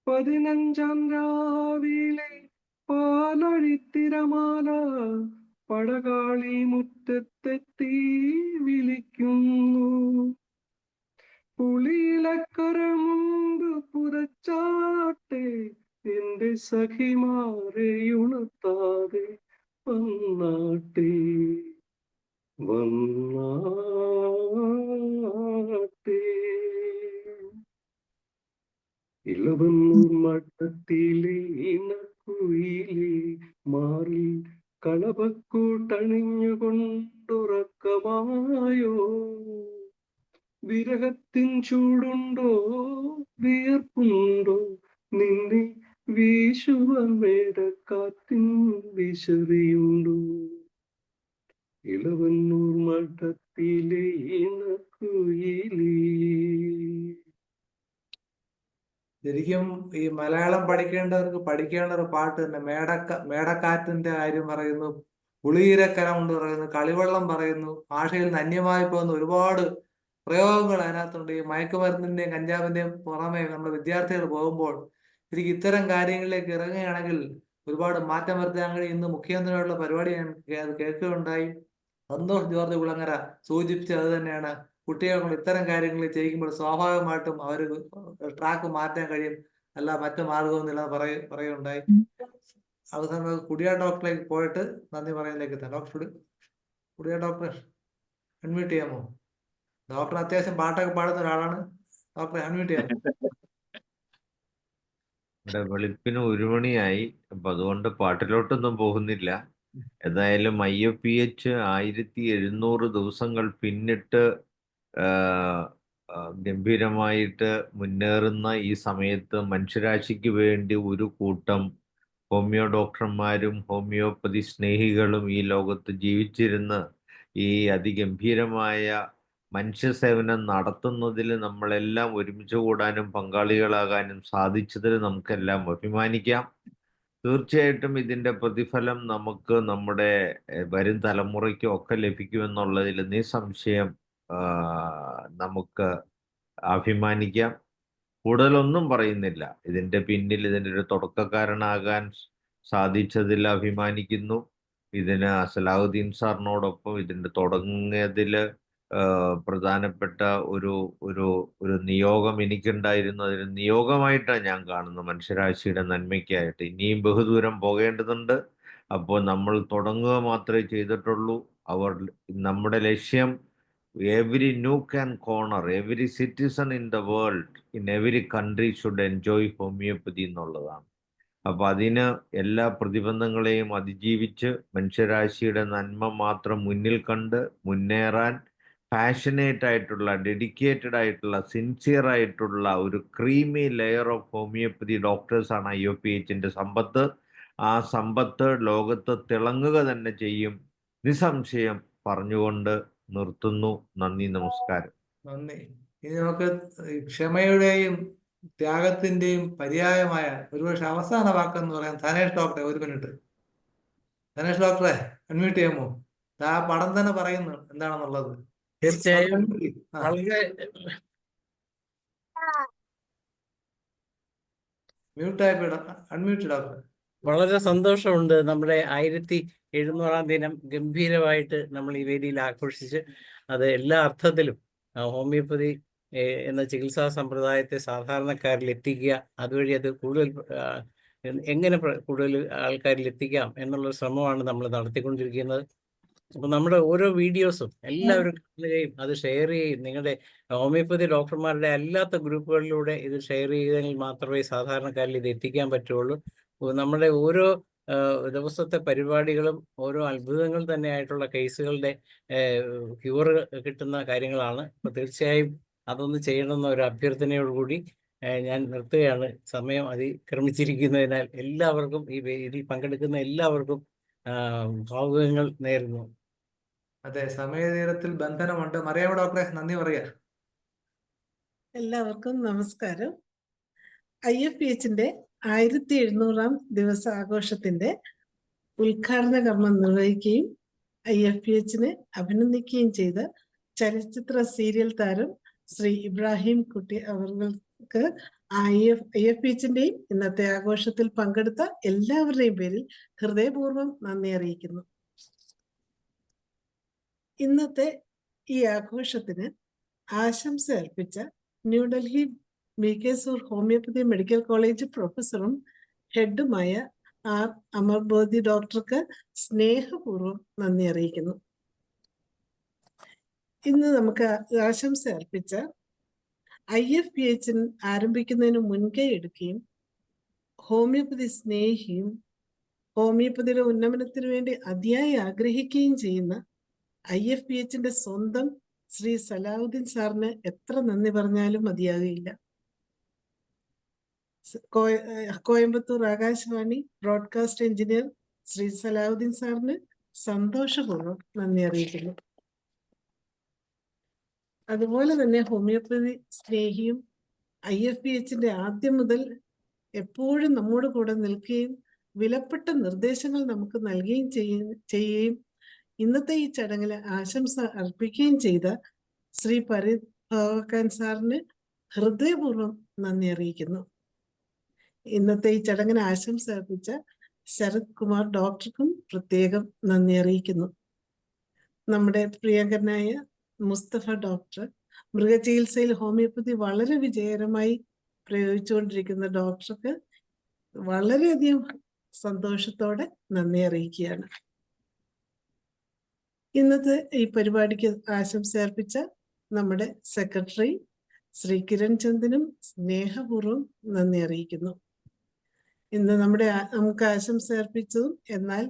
15-ാം രാവിലെ പാലഴിത്തിരമാല പടകാളി മുറ്റത്തെത്തി വിളിക്കുന്നു, പുളിയിലക്കര മുമ്പ് പുതച്ചാട്ടെ, എന്റെ സഖിമാരെയുണർത്താതെ വന്നാട്ടെ, വന്നാട്ടെ. ഇളവന്നൂർ മഠത്തിലെ ഇണക്കുയിലേ, മാറിൽ കളപക്കൂട്ടണിഞ്ഞുകൊണ്ടുറക്കമായോ, വിരഹത്തിൻ ചൂടുണ്ടോ വിയർപ്പുണ്ടോ, നിന്നെ വീശുവാൻ വേടക്കാറ്റിൻ വിശറിയുണ്ടോ, ഇളവന്നൂർ മഠത്തിലെ ഇണക്കുയിലേ. ശരിക്കും ഈ മലയാളം പഠിക്കേണ്ടവർക്ക് പഠിക്കേണ്ട ഒരു പാട്ട് തന്നെ. മേടക്കാറ്റിന്റെ കാര്യം പറയുന്നു, പുളിയിരക്കര കൊണ്ട് പറയുന്നു, കളിവെള്ളം പറയുന്നു. ഭാഷയിൽ നിന്ന് അന്യമായി പോകുന്ന ഒരുപാട് പ്രയോഗങ്ങൾ അതിനകത്തുണ്ട്. ഈ മയക്കുമരുന്നിന്റെയും കഞ്ചാവിന്റെയും പുറമെ നമ്മുടെ വിദ്യാർത്ഥികൾ പോകുമ്പോൾ ശരിക്കും ഇത്തരം കാര്യങ്ങളിലേക്ക് ഇറങ്ങുകയാണെങ്കിൽ ഒരുപാട് മാറ്റം വരുത്താൻ കഴിയും. ഇന്ന് മുഖ്യമന്ത്രിയോടുള്ള പരിപാടി ഞാൻ കേൾക്കുകയുണ്ടായി. സന്തോഷ് ജോർജ് കുളങ്ങര സൂചിപ്പിച്ചത് അത് തന്നെയാണ്. കുട്ടികൾ ഇത്തരം കാര്യങ്ങൾ ചെയ്യുമ്പോൾ സ്വാഭാവികമായിട്ടും അവർ ട്രാക്ക് മാറ്റാൻ കഴിയും, അല്ല മറ്റു മാർഗമൊന്നുമില്ല പറയുകയുണ്ടായി. അവസാനം കുടിയാ ഡോക്ടറിലേക്ക് പോയിട്ട് നന്ദി പറയുന്നതിലേക്ക് എത്താം. കുടിയാ ഡോക്ടർ അൺമ്യൂട്ട് ചെയ്യാമോ? ഡോക്ടർ അത്യാവശ്യം പാട്ടൊക്കെ പാടുന്ന ഒരാളാണ്. ഡോക്ടറെ അൺമ്യൂട്ട് ചെയ്യാമോ? ഇവിടെ വെളുപ്പിന് 1 മണിയായി, അപ്പൊ അതുകൊണ്ട് പാട്ടിലോട്ടൊന്നും പോകുന്നില്ല. എന്തായാലും IFPH 1700 ദിവസങ്ങൾ പിന്നിട്ട് ഗംഭീരമായിട്ട് മുന്നേറുന്ന ഈ സമയത്ത് മനുഷ്യരാശിക്ക് വേണ്ടി ഒരു കൂട്ടം ഹോമിയോ ഡോക്ടർമാരും ഹോമിയോപ്പതി സ്നേഹികളും ഈ ലോകത്ത് ജീവിച്ചിരുന്ന് ഈ അതിഗംഭീരമായ മനുഷ്യ സേവനം നടത്തുന്നതിൽ നമ്മളെല്ലാം ഒരുമിച്ച് കൂടാനും പങ്കാളികളാകാനും സാധിച്ചതിൽ നമുക്കെല്ലാം അഭിമാനിക്കാം. തീർച്ചയായിട്ടും ഇതിൻ്റെ പ്രതിഫലം നമുക്ക് നമ്മുടെ വരും തലമുറയ്ക്കും ഒക്കെ ലഭിക്കുമെന്നുള്ളതിൽ നിസ്സംശയം നമുക്ക് അഭിമാനിക്കാം. കൂടുതലൊന്നും പറയുന്നില്ല. ഇതിൻ്റെ പിന്നിൽ ഇതിൻ്റെ ഒരു തുടക്കക്കാരനാകാൻ സാധിച്ചതിൽ അഭിമാനിക്കുന്നു. ഇതിന് സലാഹുദ്ദീൻ സാറിനോടൊപ്പം ഇതിൻ്റെ തുടങ്ങിയതിൽ പ്രധാനപ്പെട്ട ഒരു ഒരു ഒരു നിയോഗം എനിക്കുണ്ടായിരുന്നു. അതിന് നിയോഗമായിട്ടാണ് ഞാൻ കാണുന്നത്, മനുഷ്യരാശിയുടെ നന്മയ്ക്കായിട്ട്. ഇനിയും ബഹുദൂരം പോകേണ്ടതുണ്ട്. അപ്പോൾ നമ്മൾ തുടങ്ങുക മാത്രമേ ചെയ്തിട്ടുള്ളൂ. നമ്മുടെ ലക്ഷ്യം every nook and corner, every citizen in the world, in every country should enjoy homeopathy എന്നുള്ളതാണ്. അപ്പോൾ അതിന് എല്ലാ പ്രതിബന്ധങ്ങളെയും അതിജീവിച്ച് മനുഷ്യരാശിയുടെ നന്മ മാത്രം മുന്നിൽ കണ്ട് മുന്നേറാൻ പാഷനേറ്റ് ആയിട്ടുള്ള, ഡെഡിക്കേറ്റഡ് ആയിട്ടുള്ള, സിൻസിയർ ആയിട്ടുള്ള ഒരു ക്രീമി ലെയർ ഓഫ് ഹോമിയോപ്പതി ഡോക്ടേഴ്സാണ് IOPHന്റെ സമ്പത്ത്. ആ സമ്പത്ത് ലോകത്ത് തിളങ്ങുക തന്നെ ചെയ്യും, നിസ്സംശയം പറഞ്ഞുകൊണ്ട് നിർത്തുന്നു. നന്ദി, നമസ്കാരം. നന്ദി. ഇനി നമുക്ക് ക്ഷമയുടെയും ത്യാഗത്തിന്റെയും പര്യായമായ ഒരുപക്ഷെ അവസാന വാക്കെന്ന് പറയാൻ ധനേഷ് ഡോക്ടറെ, ഒരു മിനിറ്റ്. ധനേഷ് ഡോക്ടറെ അൺമ്യൂട്ട് ചെയ്യാമോ? ആ പടം തന്നെ പറയുന്നു എന്താണെന്നുള്ളത്. തീർച്ചയായും വളരെ മ്യൂട്ടായി അൺമ്യൂട്ട് ഡോക്ടർ. വളരെ സന്തോഷമുണ്ട്. നമ്മുടെ 1700-ാം ദിനം ഗംഭീരമായിട്ട് നമ്മൾ ഈ വേദിയിൽ ആഘോഷിച്ച് അത് എല്ലാ അർത്ഥത്തിലും ഹോമിയോപ്പതി എന്ന ചികിത്സാ സമ്പ്രദായത്തെ സാധാരണക്കാരിൽ എത്തിക്കുക, അതുവഴി അത് കൂടുതൽ എങ്ങനെ കൂടുതൽ ആൾക്കാരിൽ എത്തിക്കാം എന്നുള്ള ശ്രമമാണ് നമ്മൾ നടത്തിക്കൊണ്ടിരിക്കുന്നത്. അപ്പം നമ്മുടെ ഓരോ വീഡിയോസും എല്ലാവരും കാണുകയും അത് ഷെയർ ചെയ്യുകയും, നിങ്ങളുടെ ഹോമിയോപ്പതി ഡോക്ടർമാരുടെ അല്ലാത്ത ഗ്രൂപ്പുകളിലൂടെ ഇത് ഷെയർ ചെയ്തെങ്കിൽ മാത്രമേ സാധാരണക്കാരിൽ ഇത് എത്തിക്കാൻ പറ്റുള്ളൂ. നമ്മുടെ ഓരോ ദിവസത്തെ പരിപാടികളും ഓരോ അത്ഭുതങ്ങൾ തന്നെയായിട്ടുള്ള കേസുകളുടെ ക്യൂർ കിട്ടുന്ന കാര്യങ്ങളാണ്. അപ്പോൾ തീർച്ചയായും അതൊന്ന് ചെയ്യണമെന്ന ഒരു അഭ്യർത്ഥനയോടുകൂടി ഞാൻ നിർത്തുകയാണ്. സമയം അതിക്രമിച്ചിരിക്കുന്നതിനാൽ എല്ലാവർക്കും ഇതിൽ പങ്കെടുക്കുന്ന എല്ലാവർക്കും ഭാവുകങ്ങൾ നേരുന്നു. അതെ, സമയതീരത്തിൽ ബന്ധനമുണ്ട്. മറിയാമ്മ ഡോക്ടറെ നന്ദി പറയാ. എല്ലാവർക്കും നമസ്കാരം. IFPHന്റെ 1700-ാം ദിവസാഘോഷത്തിന്റെ ഉദ്ഘാടന കർമ്മം നിർവഹിക്കുകയും IFPHനെ അഭിനന്ദിക്കുകയും ചെയ്ത ചലച്ചിത്ര സീരിയൽ താരം ശ്രീ ഇബ്രാഹിം കുട്ടി അവർക്ക് IFPHന്റെയും ഇന്നത്തെ ആഘോഷത്തിൽ പങ്കെടുത്ത എല്ലാവരുടെയും പേരിൽ ഹൃദയപൂർവ്വം നന്ദി അറിയിക്കുന്നു. ഇന്നത്തെ ഈ ആഘോഷത്തിന് ആശംസ അർപ്പിച്ച New Delhi BKSur homoeopathy medical college പ്രൊഫസറും ഹെഡുമായ R. അമർബോധി ഡോക്ടർക്ക് സ്നേഹപൂർവ്വം നന്ദി അറിയിക്കുന്നു. ഇന്ന് നമുക്ക് ആശംസ അർപ്പിച്ച IFPH ആരംഭിക്കുന്നതിന് മുൻകൈ എടുക്കുകയും ഹോമിയോപ്പതി സ്നേഹിയും ഹോമിയോപ്പതിയുടെ ഉന്നമനത്തിന് വേണ്ടി അതിയായി ആഗ്രഹിക്കുകയും ചെയ്യുന്ന IFPHന്റെ സ്വന്തം ശ്രീ സലാഹുദ്ദീൻ സാറിന് എത്ര നന്ദി പറഞ്ഞാലും മതിയാകില്ല. കോയമ്പത്തൂർ ആകാശവാണി ബ്രോഡ്കാസ്റ്റ് എഞ്ചിനീയർ ശ്രീ സലാഹുദ്ദീൻ സാറിന് സന്തോഷപൂർവ്വം നന്ദി അറിയിക്കുന്നു. അതുപോലെ തന്നെ ഹോമിയോപ്പതി സ്നേഹിയും IFPHന്റെ ആദ്യം മുതൽ എപ്പോഴും നമ്മോട് കൂടെ നിൽക്കുകയും വിലപ്പെട്ട നിർദ്ദേശങ്ങൾ നമുക്ക് നൽകുകയും ചെയ്യുകയും ഇന്നത്തെ ഈ ചടങ്ങിൽ ആശംസ അർപ്പിക്കുകയും ചെയ്ത ശ്രീ പരീത് ഭഗവാൻ സാറിന് ഹൃദയപൂർവ്വം നന്ദി അറിയിക്കുന്നു. ഇന്നത്തെ ഈ ചടങ്ങിന് ആശംസ അർപ്പിച്ച ശരത് കുമാർ ഡോക്ടർക്കും പ്രത്യേകം നന്ദി അറിയിക്കുന്നു. നമ്മുടെ പ്രിയങ്കരനായ മുസ്തഫ ഡോക്ടർ, മൃഗചികിത്സയിൽ ഹോമിയോപ്പതി വളരെ വിജയകരമായി പ്രയോഗിച്ചുകൊണ്ടിരിക്കുന്ന ഡോക്ടർക്ക് വളരെയധികം സന്തോഷത്തോടെ നന്ദി അറിയിക്കുകയാണ്. ഇന്നത്തെ ഈ പരിപാടിക്ക് ആശംസ അർപ്പിച്ച നമ്മുടെ സെക്രട്ടറി ശ്രീ കിരൺ ചന്ദിനും സ്നേഹപൂർവ്വം നന്ദി അറിയിക്കുന്നു. ഇന്ന് നമുക്ക് ആശംസ അർപ്പിച്ചതും എന്നാൽ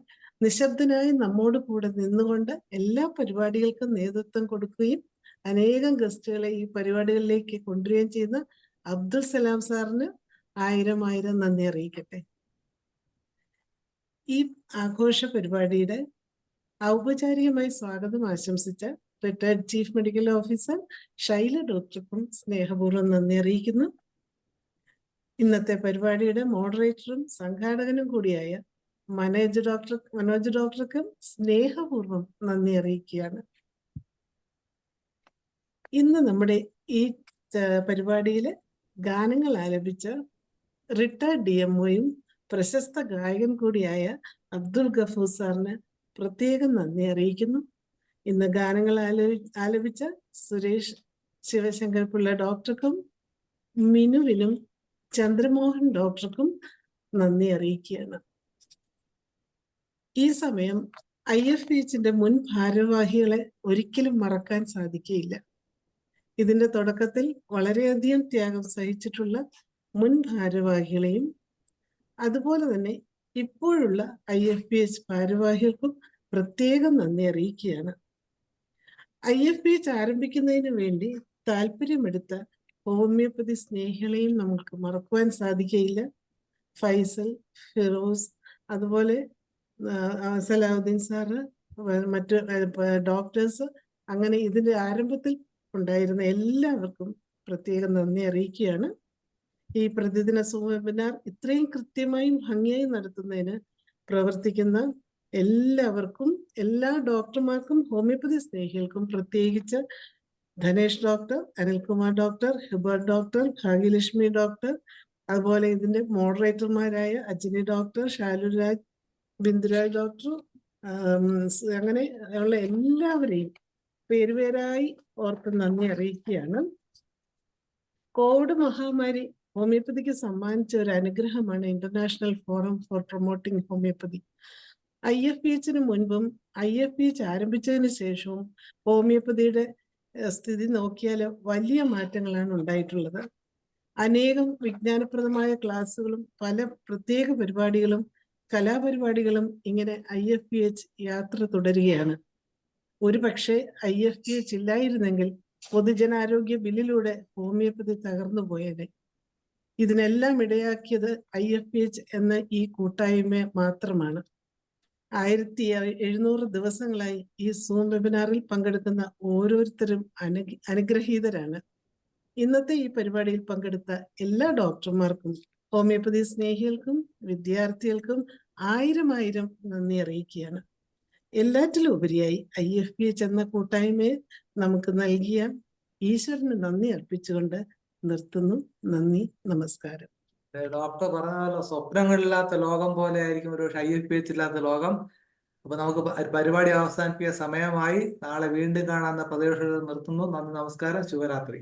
നിശബ്ദനായി നമ്മോട് കൂടെ നിന്നുകൊണ്ട് എല്ലാ പരിപാടികൾക്കും നേതൃത്വം കൊടുക്കുകയും അനേകം ഗസ്റ്റുകളെ ഈ പരിപാടികളിലേക്ക് കൊണ്ടുവരികയും ചെയ്യുന്ന അബ്ദുൽ സലാം സാറിന് 1000 നന്ദി അറിയിക്കട്ടെ. ഈ ആഘോഷ പരിപാടിയുടെ ഔപചാരികമായി സ്വാഗതം ആശംസിച്ച retired chief medical officer Shaila ഡോക്ടർക്കും സ്നേഹപൂർവ്വം നന്ദി അറിയിക്കുന്നു. ഇന്നത്തെ പരിപാടിയുടെ മോഡറേറ്ററും സംഘാടകനും കൂടിയായ മനോജ് ഡോക്ടർക്കും സ്നേഹപൂർവ്വം നന്ദി അറിയിക്കുകയാണ്. ഇന്ന് നമ്മുടെ ഈ പരിപാടിയിലെ ഗാനങ്ങൾ ആലപിച്ച റിട്ടയർഡ് DMOയും പ്രശസ്ത ഗായകൻ കൂടിയായ അബ്ദുൽ ഗഫൂർ സാറിന് പ്രത്യേകം നന്ദി അറിയിക്കുന്നു. ഇന്ന് ഗാനങ്ങൾ ആലപിച്ച സുരേഷ് ശിവശങ്കർ പിള്ള ഡോക്ടർക്കും മിനുവിനും ചന്ദ്രമോഹൻ ഡോക്ടർക്കും നന്ദി അറിയിക്കുകയാണ്. ഈ സമയം IFPHന്റെ മുൻ ഭാരവാഹികളെ ഒരിക്കലും മറക്കാൻ സാധിക്കുകയില്ല. ഇതിന്റെ തുടക്കത്തിൽ വളരെയധികം ത്യാഗം സഹിച്ചിട്ടുള്ള മുൻ ഭാരവാഹികളെയും അതുപോലെ തന്നെ ഇപ്പോഴുള്ള IFPH ഭാരവാഹികൾക്കും പ്രത്യേകം നന്ദി അറിയിക്കുകയാണ്. IFPH ആരംഭിക്കുന്നതിന് വേണ്ടി താല്പര്യമെടുത്ത ഹോമിയോപ്പതി സ്നേഹികളെയും നമുക്ക് മറക്കുവാൻ സാധിക്കുകയില്ല. ഫൈസൽ, ഫിറോസ്, അതുപോലെ സലാഹുദ്ദീൻ സാറ്, മറ്റ് ഡോക്ടേഴ്സ്, അങ്ങനെ ഇതിന്റെ ആരംഭത്തിൽ ഉണ്ടായിരുന്ന എല്ലാവർക്കും പ്രത്യേകം നന്ദി അറിയിക്കുകയാണ്. ഈ പ്രതിദിന സൂം വെബിനാർ ഇത്രയും കൃത്യമായും ഭംഗിയായി നടത്തുന്നതിന് പ്രവർത്തിക്കുന്ന എല്ലാവർക്കും, എല്ലാ ഡോക്ടർമാർക്കും, ഹോമിയോപ്പതി സ്നേഹികൾക്കും, പ്രത്യേകിച്ച് Dhanesh doctor, Anilkumar doctor, Hibert doctor, Bhagyalakshmi doctor, അതുപോലെ ഇതിന്റെ മോഡറേറ്റർമാരായ അജിനി ഡോക്ടർ, ഷാലുരാജ്, ബിന്ദുരാജ് ഡോക്ടർ, അങ്ങനെ ഉള്ള എല്ലാവരെയും പേരുപേരായി ഓർത്ത് നന്ദി അറിയിക്കുകയാണ്. കോവിഡ് മഹാമാരി ഹോമിയോപ്പതിക്ക് സമ്മാനിച്ച ഒരു അനുഗ്രഹമാണ് international forum for promoting homoeopathy. IFPHന് മുൻപും IFPH ആരംഭിച്ചതിന് ശേഷവും ഹോമിയോപ്പതിയുടെ സ്ഥിതി നോക്കിയാൽ വലിയ മാറ്റങ്ങളാണ് ഉണ്ടായിട്ടുള്ളത്. അനേകം വിജ്ഞാനപ്രദമായ ക്ലാസ്സുകളും പല പ്രത്യേക പരിപാടികളും കലാപരിപാടികളും ഇങ്ങനെ IFPH യാത്ര തുടരുകയാണ്. ഒരു പക്ഷേ IFPH ഇല്ലായിരുന്നെങ്കിൽ പൊതുജനാരോഗ്യ ബില്ലിലൂടെ ഹോമിയോപ്പതി തകർന്നു പോയേനെ. ഇതിനെല്ലാം ഇടയാക്കിയത് IFPH എന്ന ഈ കൂട്ടായ്മ മാത്രമാണ്. 1700 ദിവസങ്ങളായി ഈ സൂം വെബിനാറിൽ പങ്കെടുക്കുന്ന ഓരോരുത്തരും അനുഗ്രഹീതരാണ്. ഇന്നത്തെ ഈ പരിപാടിയിൽ പങ്കെടുത്ത എല്ലാ ഡോക്ടർമാർക്കും, ഹോമിയോപ്പതി സ്നേഹികൾക്കും, വിദ്യാർത്ഥികൾക്കും 1000 നന്ദി അറിയിക്കുകയാണ്. എല്ലാറ്റിലും ഉപരിയായി IFPH എന്ന കൂട്ടായ്മയെ നമുക്ക് നൽകിയ ഈശ്വരന് നന്ദി അർപ്പിച്ചുകൊണ്ട് നിർത്തുന്നു. നന്ദി, നമസ്കാരം. ഡോക്ടർ പറഞ്ഞ പോലെ സ്വപ്നങ്ങളില്ലാത്ത ലോകം പോലെ ആയിരിക്കും ഒരു IFPH ഇല്ലാത്ത ലോകം. അപ്പൊ നമുക്ക് പരിപാടി അവസാനിപ്പിക്കാൻ സമയമായി. നാളെ വീണ്ടും കാണാവുന്ന പ്രതീക്ഷയോടെ നിർത്തുന്നു. നന്ദി, നമസ്കാരം, ശുഭരാത്രി.